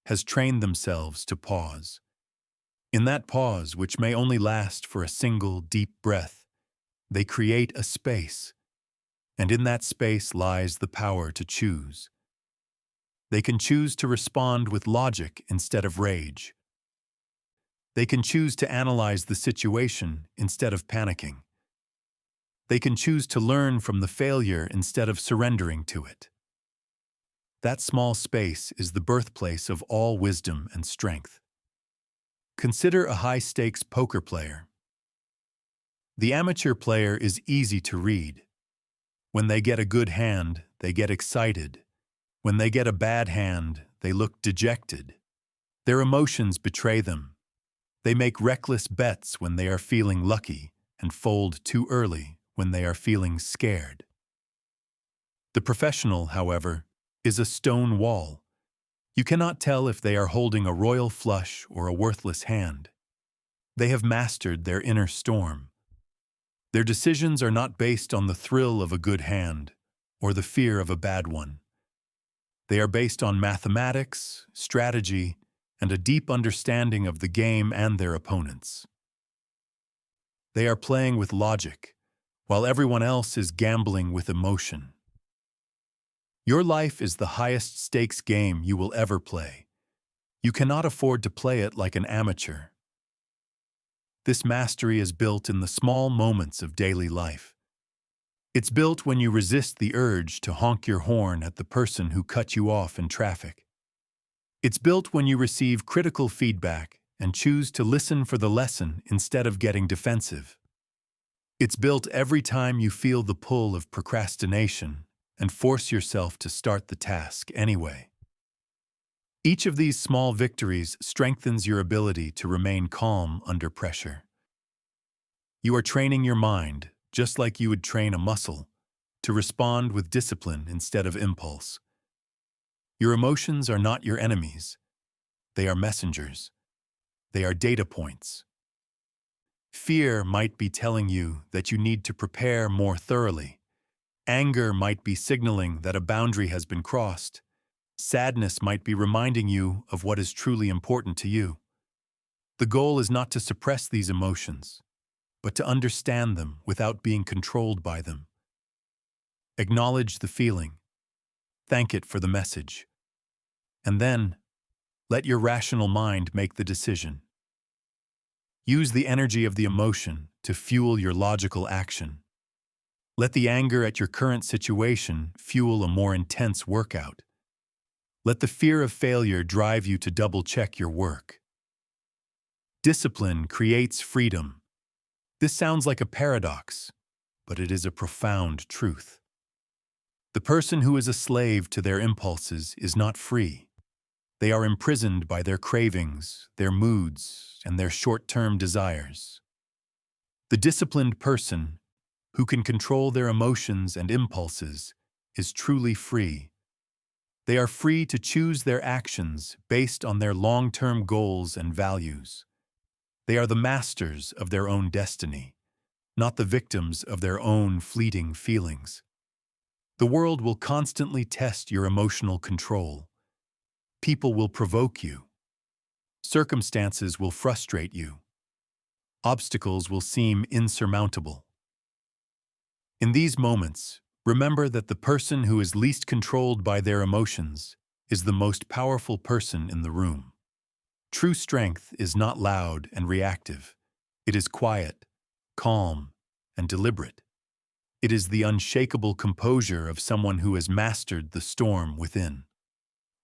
has trained themselves to pause. In that pause, which may only last for a single deep breath, they create a space, and in that space lies the power to choose. They can choose to respond with logic instead of rage. They can choose to analyze the situation instead of panicking. They can choose to learn from the failure instead of surrendering to it. That small space is the birthplace of all wisdom and strength. Consider a high-stakes poker player. The amateur player is easy to read. When they get a good hand, they get excited. When they get a bad hand, they look dejected. Their emotions betray them. They make reckless bets when they are feeling lucky and fold too early when they are feeling scared. The professional, however, is a stone wall. You cannot tell if they are holding a royal flush or a worthless hand. They have mastered their inner storm. Their decisions are not based on the thrill of a good hand or the fear of a bad one. They are based on mathematics, strategy, and a deep understanding of the game and their opponents. They are playing with logic, while everyone else is gambling with emotion. Your life is the highest stakes game you will ever play. You cannot afford to play it like an amateur. This mastery is built in the small moments of daily life. It's built when you resist the urge to honk your horn at the person who cut you off in traffic. It's built when you receive critical feedback and choose to listen for the lesson instead of getting defensive. It's built every time you feel the pull of procrastination and force yourself to start the task anyway. Each of these small victories strengthens your ability to remain calm under pressure. You are training your mind, just like you would train a muscle, to respond with discipline instead of impulse. Your emotions are not your enemies. They are messengers. They are data points. Fear might be telling you that you need to prepare more thoroughly. Anger might be signaling that a boundary has been crossed. Sadness might be reminding you of what is truly important to you. The goal is not to suppress these emotions, but to understand them without being controlled by them. Acknowledge the feeling. Thank it for the message. And then, let your rational mind make the decision. Use the energy of the emotion to fuel your logical action. Let the anger at your current situation fuel a more intense workout. Let the fear of failure drive you to double-check your work. Discipline creates freedom. This sounds like a paradox, but it is a profound truth. The person who is a slave to their impulses is not free. They are imprisoned by their cravings, their moods, and their short-term desires. The disciplined person, who can control their emotions and impulses, is truly free. They are free to choose their actions based on their long-term goals and values. They are the masters of their own destiny, not the victims of their own fleeting feelings. The world will constantly test your emotional control. People will provoke you. Circumstances will frustrate you. Obstacles will seem insurmountable. In these moments, remember that the person who is least controlled by their emotions is the most powerful person in the room. True strength is not loud and reactive. It is quiet, calm, and deliberate. It is the unshakable composure of someone who has mastered the storm within.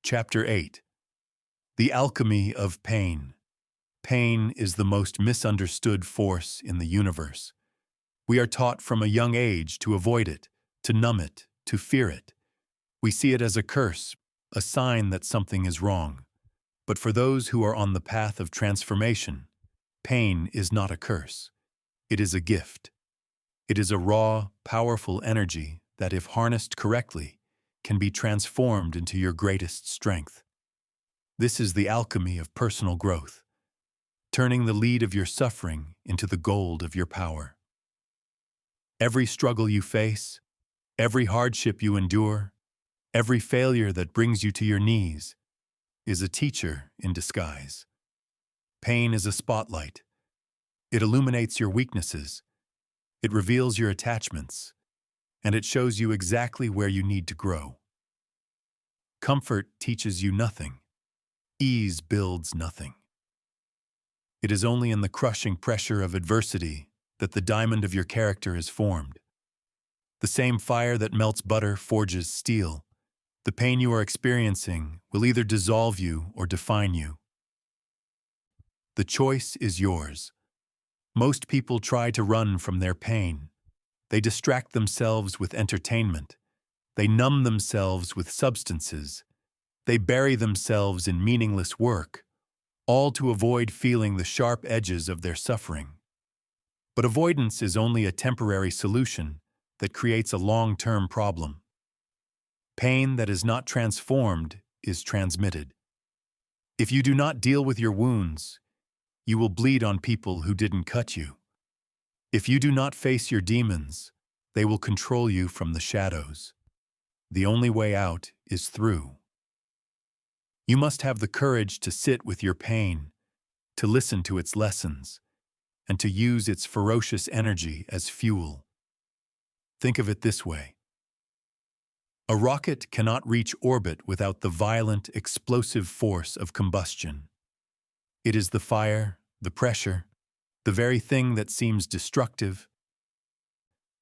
Chapter 8. The Alchemy of Pain. Pain is the most misunderstood force in the universe. We are taught from a young age to avoid it, to numb it, to fear it. We see it as a curse, a sign that something is wrong. But for those who are on the path of transformation, pain is not a curse. It is a gift. It is a raw, powerful energy that, if harnessed correctly, can be transformed into your greatest strength. This is the alchemy of personal growth, turning the lead of your suffering into the gold of your power. Every struggle you face, every hardship you endure, every failure that brings you to your knees is a teacher in disguise. Pain is a spotlight. It illuminates your weaknesses, it reveals your attachments, and it shows you exactly where you need to grow. Comfort teaches you nothing. Ease builds nothing. It is only in the crushing pressure of adversity that the diamond of your character is formed. The same fire that melts butter forges steel. The pain you are experiencing will either dissolve you or define you. The choice is yours. Most people try to run from their pain. They distract themselves with entertainment. They numb themselves with substances. They bury themselves in meaningless work, all to avoid feeling the sharp edges of their suffering. But avoidance is only a temporary solution that creates a long-term problem. Pain that is not transformed is transmitted. If you do not deal with your wounds, you will bleed on people who didn't cut you. If you do not face your demons, they will control you from the shadows. The only way out is through. You must have the courage to sit with your pain, to listen to its lessons, and to use its ferocious energy as fuel. Think of it this way. A rocket cannot reach orbit without the violent, explosive force of combustion. It is the fire, the pressure, the very thing that seems destructive,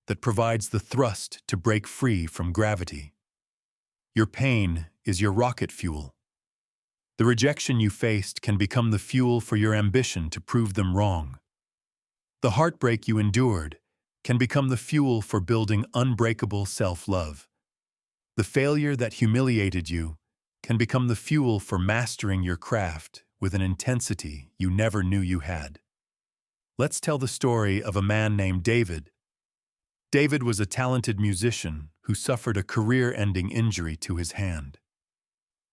that provides the thrust to break free from gravity. Your pain is your rocket fuel. The rejection you faced can become the fuel for your ambition to prove them wrong. The heartbreak you endured can become the fuel for building unbreakable self-love. The failure that humiliated you can become the fuel for mastering your craft with an intensity you never knew you had. Let's tell the story of a man named David. David was a talented musician who suffered a career-ending injury to his hand.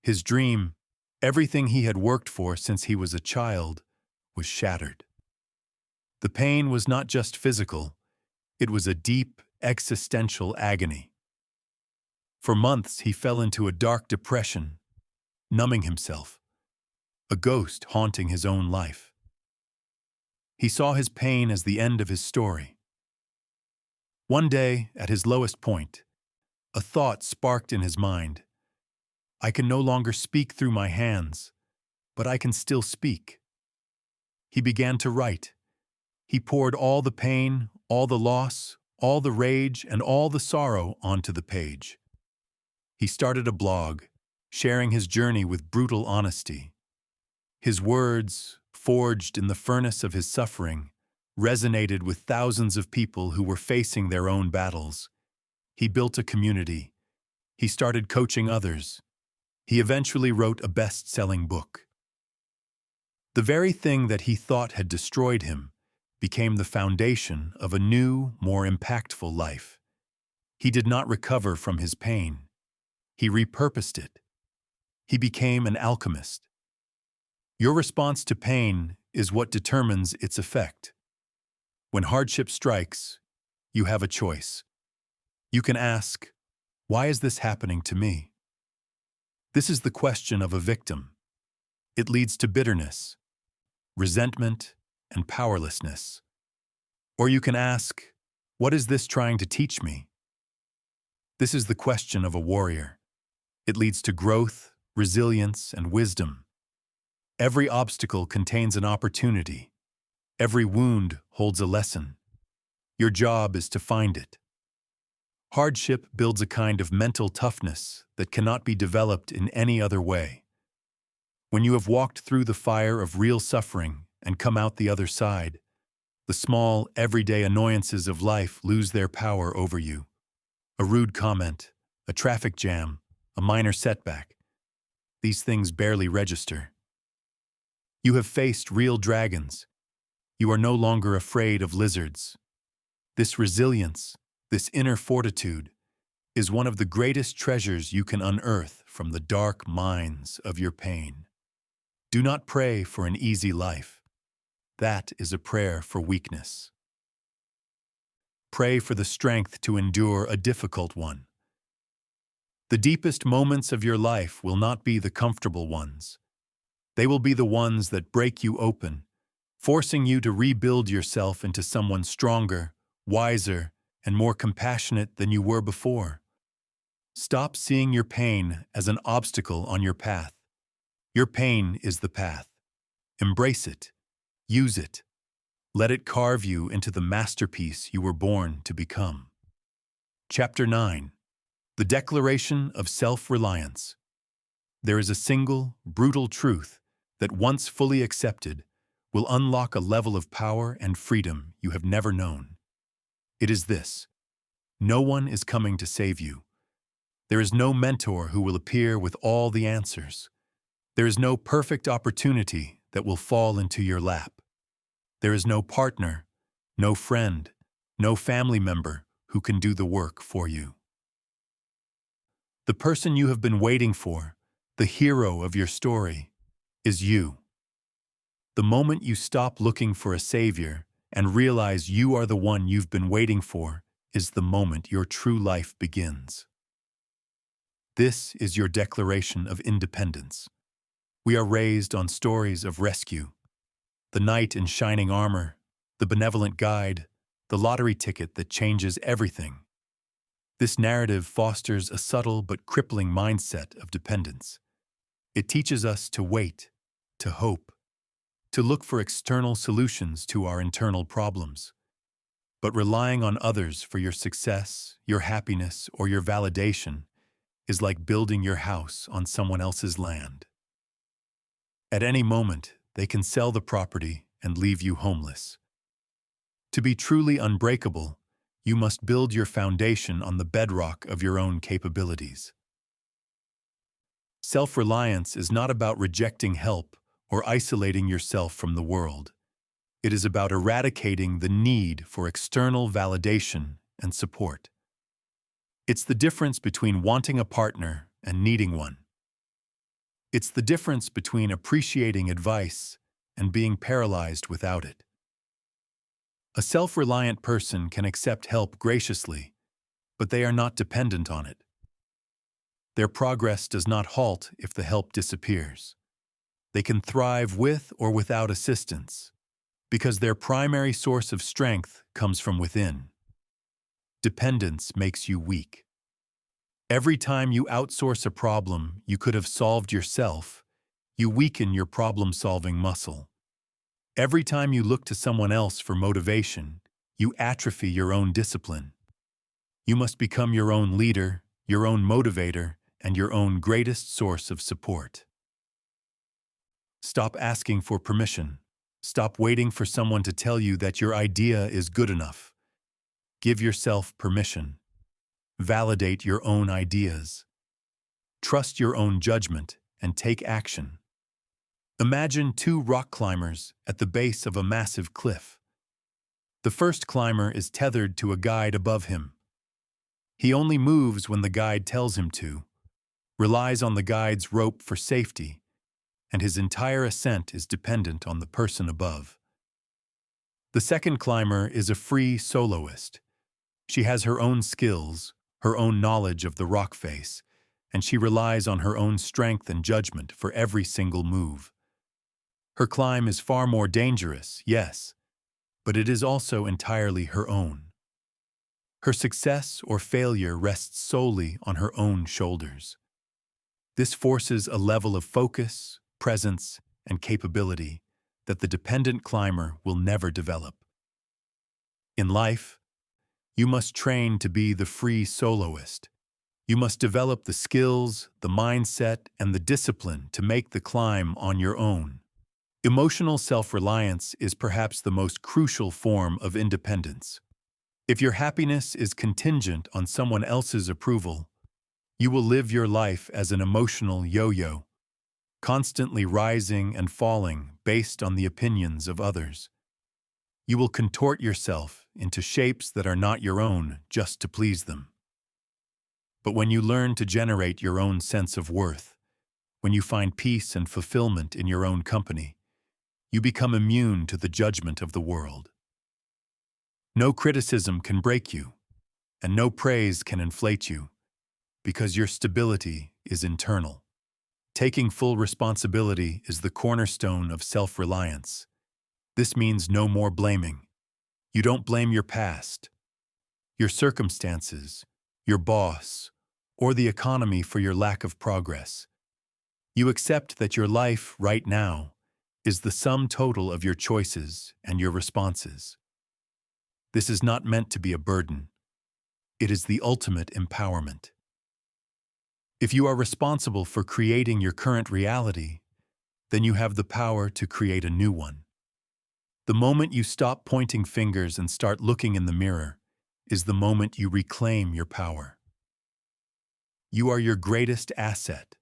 His dream, everything he had worked for since he was a child, was shattered. The pain was not just physical, it was a deep, existential agony. For months he fell into a dark depression, numbing himself, a ghost haunting his own life. He saw his pain as the end of his story. One day, at his lowest point, a thought sparked in his mind. I can no longer speak through my hands, but I can still speak. He began to write. He poured all the pain, all the loss, all the rage, and all the sorrow onto the page. He started a blog, sharing his journey with brutal honesty. His words, forged in the furnace of his suffering, resonated with thousands of people who were facing their own battles. He built a community. He started coaching others. He eventually wrote a best-selling book. The very thing that he thought had destroyed him became the foundation of a new, more impactful life. He did not recover from his pain. He repurposed it. He became an alchemist. Your response to pain is what determines its effect. When hardship strikes, you have a choice. You can ask, why is this happening to me? This is the question of a victim. It leads to bitterness, resentment, and powerlessness. Or you can ask, what is this trying to teach me? This is the question of a warrior. It leads to growth, resilience, and wisdom. Every obstacle contains an opportunity. Every wound holds a lesson. Your job is to find it. Hardship builds a kind of mental toughness that cannot be developed in any other way. When you have walked through the fire of real suffering and come out the other side, the small, everyday annoyances of life lose their power over you. A rude comment, a traffic jam, a minor setback. These things barely register. You have faced real dragons. You are no longer afraid of lizards. This resilience, this inner fortitude, is one of the greatest treasures you can unearth from the dark mines of your pain. Do not pray for an easy life. That is a prayer for weakness. Pray for the strength to endure a difficult one. The deepest moments of your life will not be the comfortable ones. They will be the ones that break you open, forcing you to rebuild yourself into someone stronger, wiser, and more compassionate than you were before. Stop seeing your pain as an obstacle on your path. Your pain is the path. Embrace it. Use it. Let it carve you into the masterpiece you were born to become. Chapter 9. The Declaration of Self-Reliance. There is a single, brutal truth that, once fully accepted, will unlock a level of power and freedom you have never known. It is this: no one is coming to save you. There is no mentor who will appear with all the answers. There is no perfect opportunity that will fall into your lap. There is no partner, no friend, no family member who can do the work for you. The person you have been waiting for, the hero of your story, is you. The moment you stop looking for a savior and realize you are the one you've been waiting for is the moment your true life begins. This is your declaration of independence. We are raised on stories of rescue. The knight in shining armor, the benevolent guide, the lottery ticket that changes everything. This narrative fosters a subtle but crippling mindset of dependence. It teaches us to wait, to hope, to look for external solutions to our internal problems. But relying on others for your success, your happiness, or your validation is like building your house on someone else's land. At any moment, they can sell the property and leave you homeless. To be truly unbreakable, you must build your foundation on the bedrock of your own capabilities. Self-reliance is not about rejecting help or isolating yourself from the world. It is about eradicating the need for external validation and support. It's the difference between wanting a partner and needing one. It's the difference between appreciating advice and being paralyzed without it. A self-reliant person can accept help graciously, but they are not dependent on it. Their progress does not halt if the help disappears. They can thrive with or without assistance, because their primary source of strength comes from within. Dependence makes you weak. Every time you outsource a problem you could have solved yourself, you weaken your problem-solving muscle. Every time you look to someone else for motivation, you atrophy your own discipline. You must become your own leader, your own motivator, and your own greatest source of support. Stop asking for permission. Stop waiting for someone to tell you that your idea is good enough. Give yourself permission. Validate your own ideas. Trust your own judgment and take action. Imagine two rock climbers at the base of a massive cliff. The first climber is tethered to a guide above him. He only moves when the guide tells him to, relies on the guide's rope for safety, and his entire ascent is dependent on the person above. The second climber is a free soloist. She has her own skills, her own knowledge of the rock face, and she relies on her own strength and judgment for every single move. Her climb is far more dangerous, yes, but it is also entirely her own. Her success or failure rests solely on her own shoulders. This forces a level of focus, presence, and capability that the dependent climber will never develop. In life, you must train to be the free soloist. You must develop the skills, the mindset, and the discipline to make the climb on your own. Emotional self-reliance is perhaps the most crucial form of independence. If your happiness is contingent on someone else's approval, you will live your life as an emotional yo-yo, constantly rising and falling based on the opinions of others. You will contort yourself into shapes that are not your own just to please them. But when you learn to generate your own sense of worth, when you find peace and fulfillment in your own company, you become immune to the judgment of the world. No criticism can break you, and no praise can inflate you, because your stability is internal. Taking full responsibility is the cornerstone of self-reliance. This means no more blaming. You don't blame your past, your circumstances, your boss, or the economy for your lack of progress. You accept that your life right now is the sum total of your choices and your responses. This is not meant to be a burden. It is the ultimate empowerment. If you are responsible for creating your current reality, then you have the power to create a new one. The moment you stop pointing fingers and start looking in the mirror is the moment you reclaim your power. You are your greatest asset.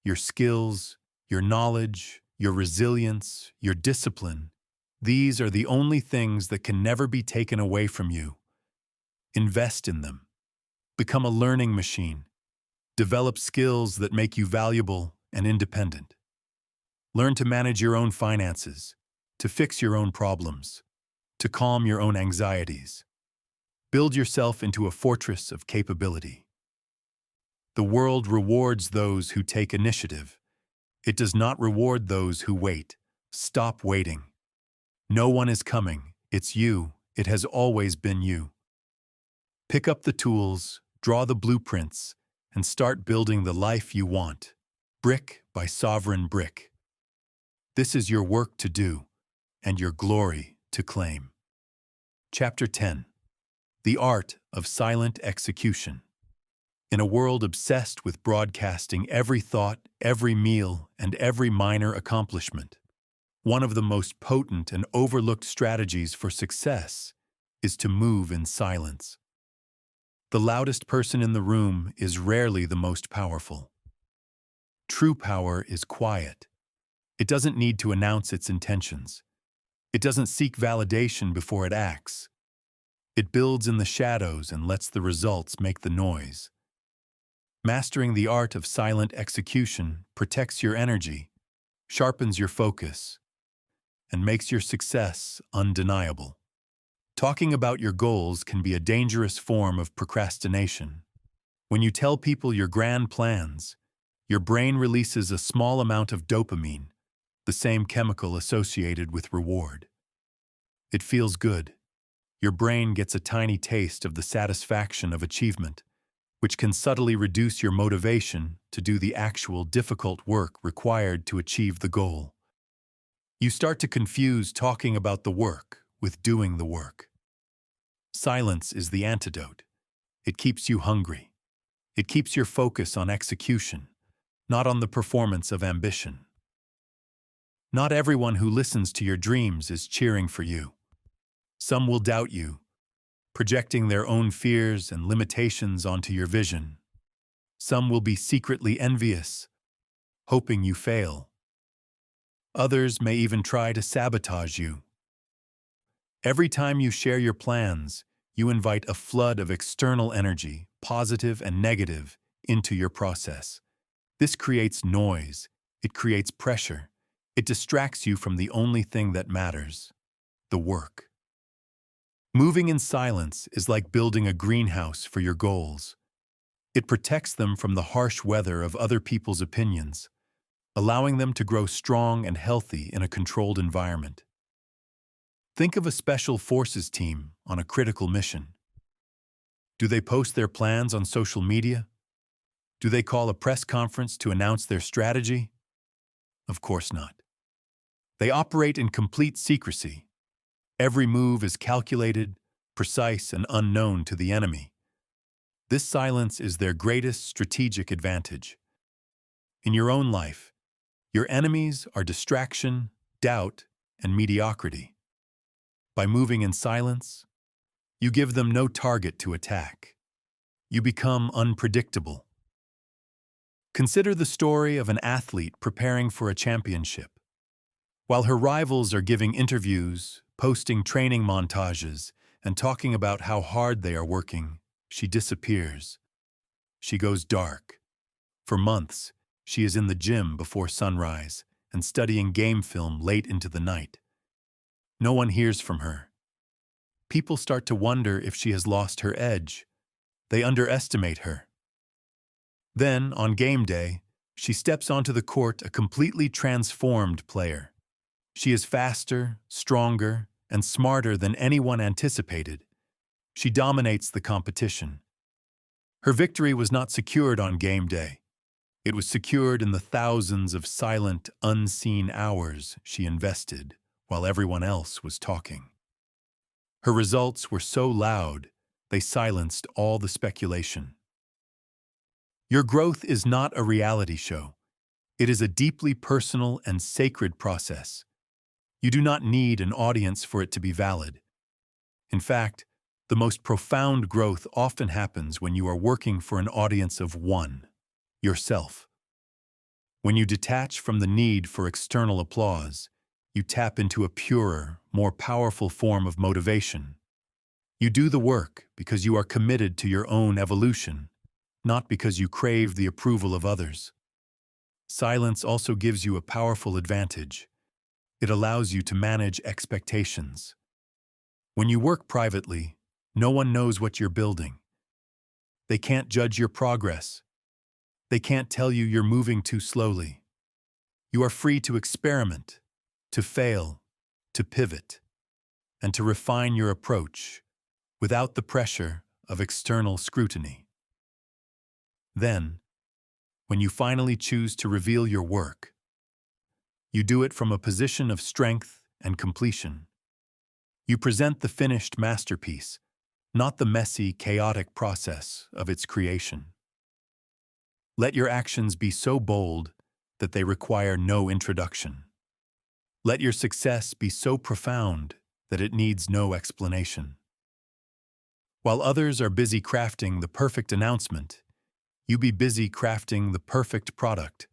Your skills, your knowledge, your resilience, your discipline, these are the only things that can never be taken away from you. Invest in them. Become a learning machine. Develop skills that make you valuable and independent. Learn to manage your own finances, to fix your own problems, to calm your own anxieties. Build yourself into a fortress of capability. The world rewards those who take initiative. It does not reward those who wait. Stop waiting. No one is coming. It's you. It has always been you. Pick up the tools, draw the blueprints, and start building the life you want, brick by sovereign brick. This is your work to do, and your glory to claim. Chapter 10. The Art of Silent Execution. In a world obsessed with broadcasting every thought, every meal, and every minor accomplishment, one of the most potent and overlooked strategies for success is to move in silence. The loudest person in the room is rarely the most powerful. True power is quiet. It doesn't need to announce its intentions. It doesn't seek validation before it acts. It builds in the shadows and lets the results make the noise. Mastering the art of silent execution protects your energy, sharpens your focus, and makes your success undeniable. Talking about your goals can be a dangerous form of procrastination. When you tell people your grand plans, your brain releases a small amount of dopamine, the same chemical associated with reward. It feels good. Your brain gets a tiny taste of the satisfaction of achievement, which can subtly reduce your motivation to do the actual difficult work required to achieve the goal. You start to confuse talking about the work with doing the work. Silence is the antidote. It keeps you hungry. It keeps your focus on execution, not on the performance of ambition. Not everyone who listens to your dreams is cheering for you. Some will doubt you, projecting their own fears and limitations onto your vision. Some will be secretly envious, hoping you fail. Others may even try to sabotage you. Every time you share your plans, you invite a flood of external energy, positive and negative, into your process. This creates noise. It creates pressure. It distracts you from the only thing that matters: the work. Moving in silence is like building a greenhouse for your goals. It protects them from the harsh weather of other people's opinions, allowing them to grow strong and healthy in a controlled environment. Think of a special forces team on a critical mission. Do they post their plans on social media? Do they call a press conference to announce their strategy? Of course not. They operate in complete secrecy. Every move is calculated, precise, and unknown to the enemy. This silence is their greatest strategic advantage. In your own life, your enemies are distraction, doubt, and mediocrity. By moving in silence, you give them no target to attack. You become unpredictable. Consider the story of an athlete preparing for a championship. While her rivals are giving interviews, posting training montages, and talking about how hard they are working, she disappears. She goes dark. For months, she is in the gym before sunrise and studying game film late into the night. No one hears from her. People start to wonder if she has lost her edge. They underestimate her. Then, on game day, she steps onto the court a completely transformed player. She is faster, stronger, and smarter than anyone anticipated. She dominates the competition. Her victory was not secured on game day. It was secured in the thousands of silent, unseen hours she invested while everyone else was talking. Her results were so loud, they silenced all the speculation. Your growth is not a reality show. It is a deeply personal and sacred process. You do not need an audience for it to be valid. In fact, the most profound growth often happens when you are working for an audience of one, yourself. When you detach from the need for external applause, you tap into a purer, more powerful form of motivation. You do the work because you are committed to your own evolution, not because you crave the approval of others. Silence also gives you a powerful advantage. It allows you to manage expectations. When you work privately, no one knows what you're building. They can't judge your progress. They can't tell you you're moving too slowly. You are free to experiment, to fail, to pivot, and to refine your approach without the pressure of external scrutiny. Then, when you finally choose to reveal your work, you do it from a position of strength and completion. You present the finished masterpiece, not the messy, chaotic process of its creation. Let your actions be so bold that they require no introduction. Let your success be so profound that it needs no explanation. While others are busy crafting the perfect announcement, you be busy crafting the perfect product.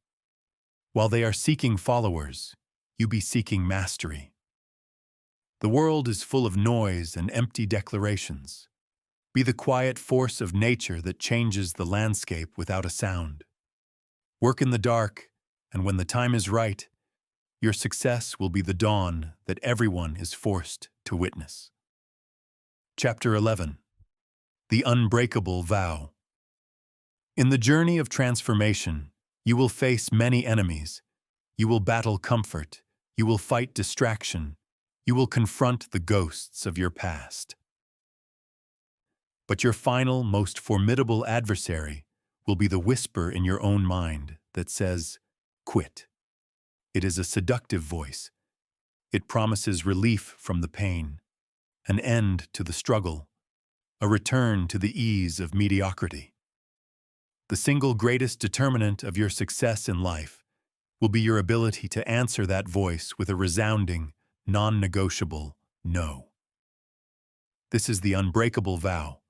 While they are seeking followers, you be seeking mastery. The world is full of noise and empty declarations. Be the quiet force of nature that changes the landscape without a sound. Work in the dark, and when the time is right, your success will be the dawn that everyone is forced to witness. Chapter 11. The Unbreakable Vow. In the journey of transformation, you will face many enemies. You will battle comfort. You will fight distraction. You will confront the ghosts of your past. But your final, most formidable adversary will be the whisper in your own mind that says, "Quit." It is a seductive voice. It promises relief from the pain, an end to the struggle, a return to the ease of mediocrity. The single greatest determinant of your success in life will be your ability to answer that voice with a resounding, non-negotiable no. This is the unbreakable vow,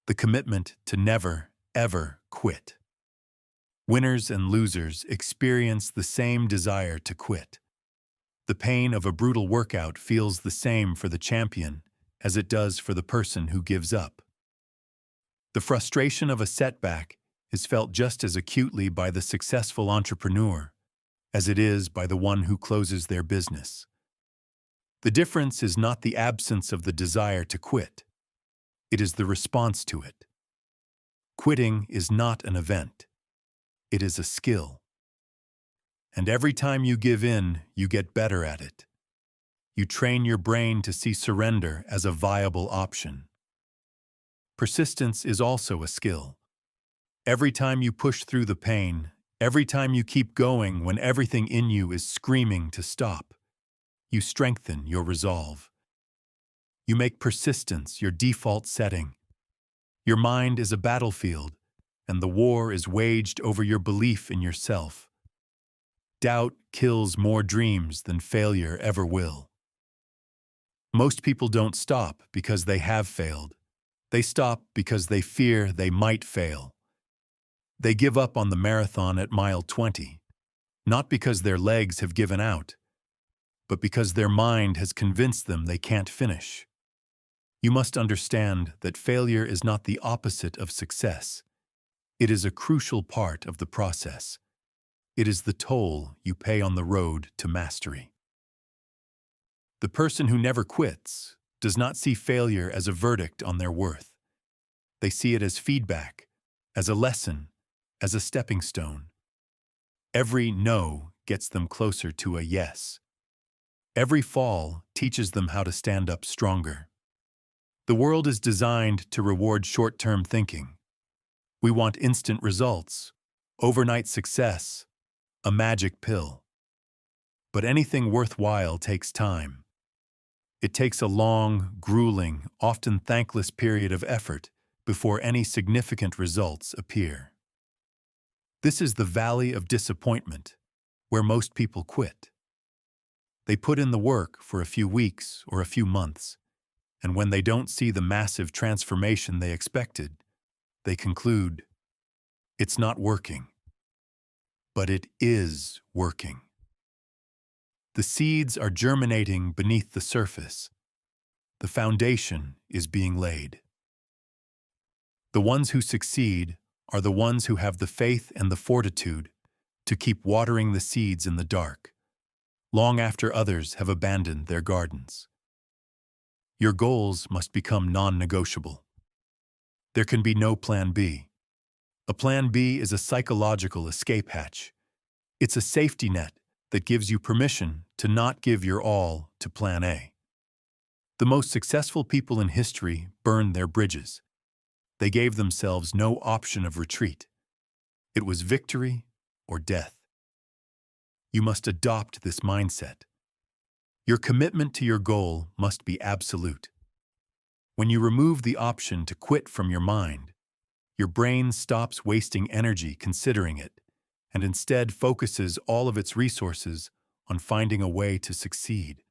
the commitment to never, ever quit. Winners and losers experience the same desire to quit. The pain of a brutal workout feels the same for the champion as it does for the person who gives up. The frustration of a setback is felt just as acutely by the successful entrepreneur as it is by the one who closes their business. The difference is not the absence of the desire to quit. It is the response to it. Quitting is not an event. It is a skill. And every time you give in, you get better at it. You train your brain to see surrender as a viable option. Persistence is also a skill. Every time you push through the pain, every time you keep going when everything in you is screaming to stop, you strengthen your resolve. You make persistence your default setting. Your mind is a battlefield, and the war is waged over your belief in yourself. Doubt kills more dreams than failure ever will. Most people don't stop because they have failed. They stop because they fear they might fail. They give up on the marathon at mile 20, not because their legs have given out, but because their mind has convinced them they can't finish. You must understand that failure is not the opposite of success. It is a crucial part of the process. It is the toll you pay on the road to mastery. The person who never quits does not see failure as a verdict on their worth. They see it as feedback, as a lesson, as a stepping stone. Every no gets them closer to a yes. Every fall teaches them how to stand up stronger. The world is designed to reward short-term thinking. We want instant results, overnight success, a magic pill. But anything worthwhile takes time. It takes a long, grueling, often thankless period of effort before any significant results appear. This is the valley of disappointment, where most people quit. They put in the work for a few weeks or a few months, and when they don't see the massive transformation they expected, they conclude, "It's not working." But it is working. The seeds are germinating beneath the surface. The foundation is being laid. The ones who succeed are the ones who have the faith and the fortitude to keep watering the seeds in the dark, long after others have abandoned their gardens. Your goals must become non-negotiable. There can be no plan B. A plan B is a psychological escape hatch. It's a safety net that gives you permission to not give your all to plan A. The most successful people in history burned their bridges. They gave themselves no option of retreat. It was victory or death. You must adopt this mindset. Your commitment to your goal must be absolute. When you remove the option to quit from your mind, your brain stops wasting energy considering it and instead focuses all of its resources on finding a way to succeed.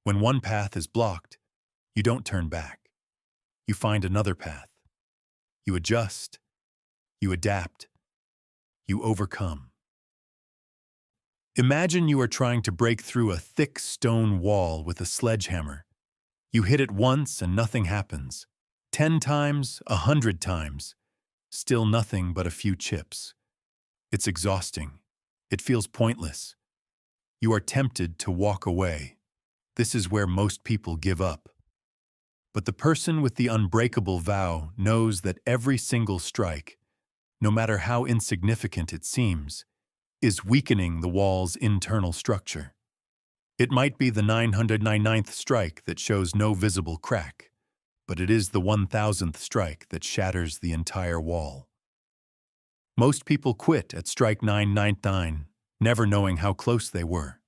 When one path is blocked, you don't turn back. You find another path. You adjust. You adapt. You overcome. Imagine you are trying to break through a thick stone wall with a sledgehammer. You hit it once and nothing happens. 10 times, 100 times. Still nothing but a few chips. It's exhausting. It feels pointless. You are tempted to walk away. This is where most people give up. But the person with the unbreakable vow knows that every single strike, no matter how insignificant it seems, is weakening the wall's internal structure. It might be the 999th strike that shows no visible crack, but it is the 1000th strike that shatters the entire wall. Most people quit at strike 999, never knowing how close they were.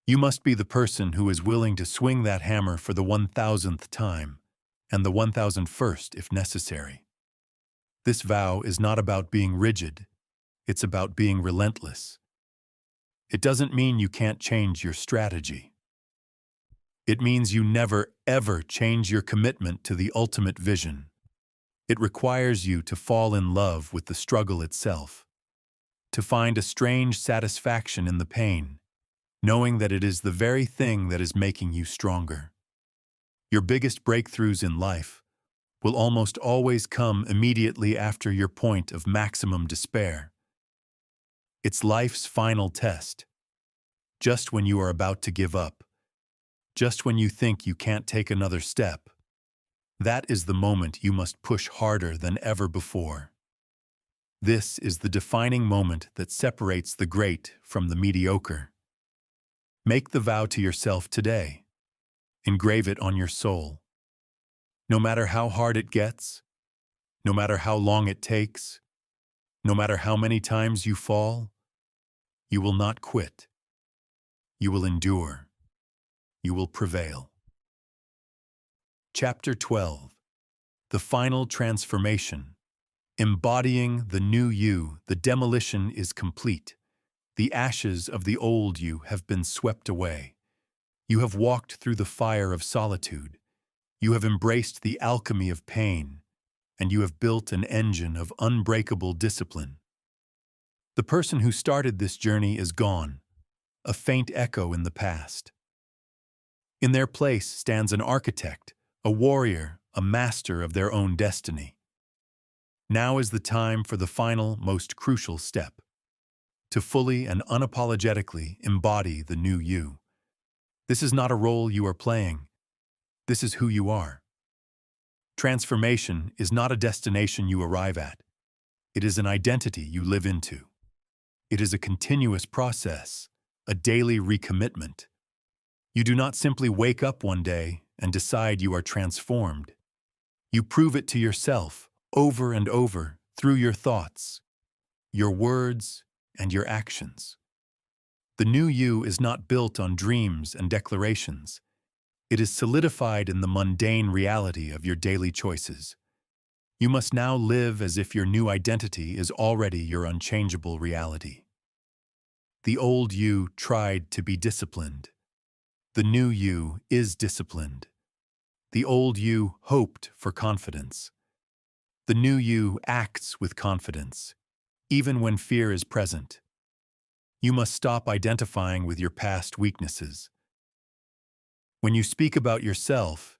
You must be the person who is willing to swing that hammer for the 1000th time, and the 1001st if necessary. This vow is not about being rigid. It's about being relentless. It doesn't mean you can't change your strategy. It means you never, ever change your commitment to the ultimate vision. It requires you to fall in love with the struggle itself, to find a strange satisfaction in the pain, knowing that it is the very thing that is making you stronger. Your biggest breakthroughs in life will almost always come immediately after your point of maximum despair. It's life's final test. Just when you are about to give up, just when you think you can't take another step, that is the moment you must push harder than ever before. This is the defining moment that separates the great from the mediocre. Make the vow to yourself today. Engrave it on your soul. No matter how hard it gets, no matter how long it takes, no matter how many times you fall, you will not quit. You will endure. You will prevail. Chapter 12. The Final Transformation. Embodying the new you, the demolition is complete. The ashes of the old you have been swept away. You have walked through the fire of solitude. You have embraced the alchemy of pain, and you have built an engine of unbreakable discipline. The person who started this journey is gone, a faint echo in the past. In their place stands an architect, a warrior, a master of their own destiny. Now is the time for the final, most crucial step, to fully and unapologetically embody the new you. This is not a role you are playing. This is who you are. Transformation is not a destination you arrive at. It is an identity you live into. It is a continuous process, a daily recommitment. You do not simply wake up one day and decide you are transformed. You prove it to yourself over and over through your thoughts, your words, and your actions. The new you is not built on dreams and declarations. It is solidified in the mundane reality of your daily choices. You must now live as if your new identity is already your unchangeable reality. The old you tried to be disciplined. The new you is disciplined. The old you hoped for confidence. The new you acts with confidence, even when fear is present. You must stop identifying with your past weaknesses. When you speak about yourself,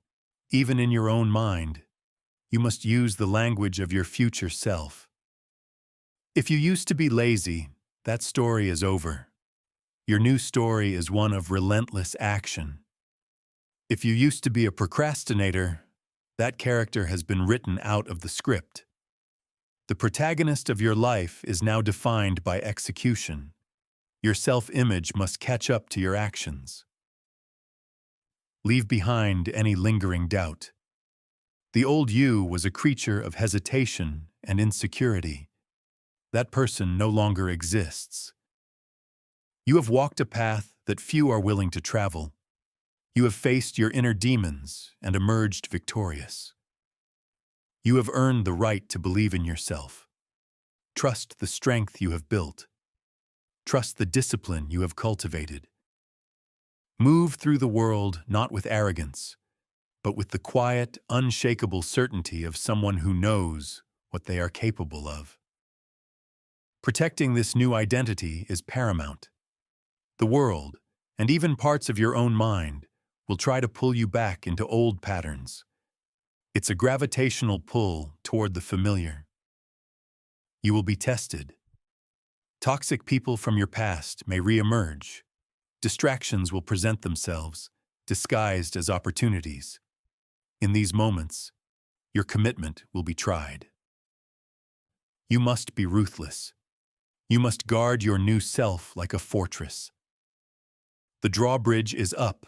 even in your own mind, you must use the language of your future self. If you used to be lazy, that story is over. Your new story is one of relentless action. If you used to be a procrastinator, that character has been written out of the script. The protagonist of your life is now defined by execution. Your self-image must catch up to your actions. Leave behind any lingering doubt. The old you was a creature of hesitation and insecurity. That person no longer exists. You have walked a path that few are willing to travel. You have faced your inner demons and emerged victorious. You have earned the right to believe in yourself. Trust the strength you have built. Trust the discipline you have cultivated. Move through the world not with arrogance, but with the quiet, unshakable certainty of someone who knows what they are capable of. Protecting this new identity is paramount. The world, and even parts of your own mind, will try to pull you back into old patterns. It's a gravitational pull toward the familiar. You will be tested. Toxic people from your past may re-emerge. Distractions will present themselves, disguised as opportunities. In these moments, your commitment will be tried. You must be ruthless. You must guard your new self like a fortress. The drawbridge is up.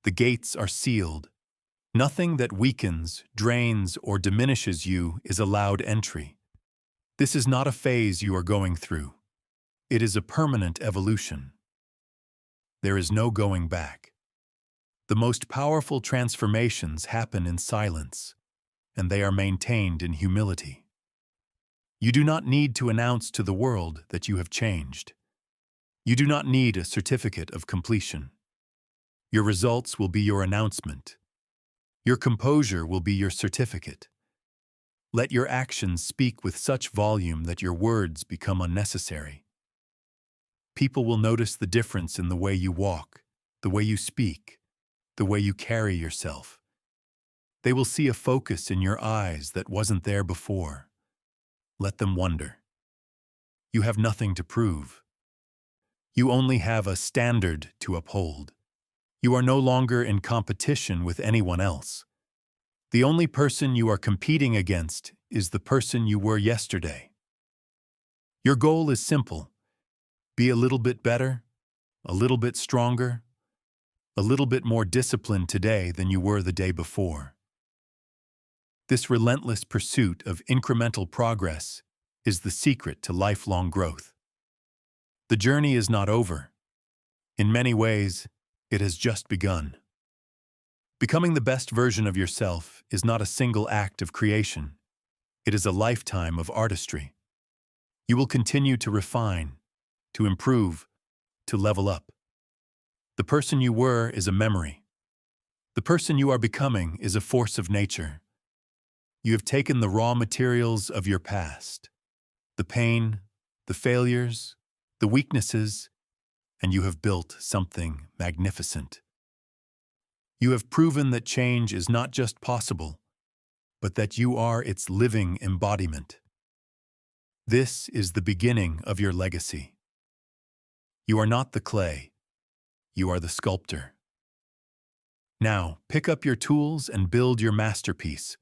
The gates are sealed. Nothing that weakens, drains, or diminishes you is allowed entry. This is not a phase you are going through. It is a permanent evolution. There is no going back. The most powerful transformations happen in silence, and they are maintained in humility. You do not need to announce to the world that you have changed. You do not need a certificate of completion. Your results will be your announcement. Your composure will be your certificate. Let your actions speak with such volume that your words become unnecessary. People will notice the difference in the way you walk, the way you speak, the way you carry yourself. They will see a focus in your eyes that wasn't there before. Let them wonder. You have nothing to prove. You only have a standard to uphold. You are no longer in competition with anyone else. The only person you are competing against is the person you were yesterday. Your goal is simple. Be a little bit better, a little bit stronger, a little bit more disciplined today than you were the day before. This relentless pursuit of incremental progress is the secret to lifelong growth. The journey is not over. In many ways, it has just begun. Becoming the best version of yourself is not a single act of creation. It is a lifetime of artistry. You will continue to refine, to improve, to level up. The person you were is a memory. The person you are becoming is a force of nature. You have taken the raw materials of your past, the pain, the failures, the weaknesses, and you have built something magnificent. You have proven that change is not just possible, but that you are its living embodiment. This is the beginning of your legacy. You are not the clay. You are the sculptor. Now, pick up your tools and build your masterpiece.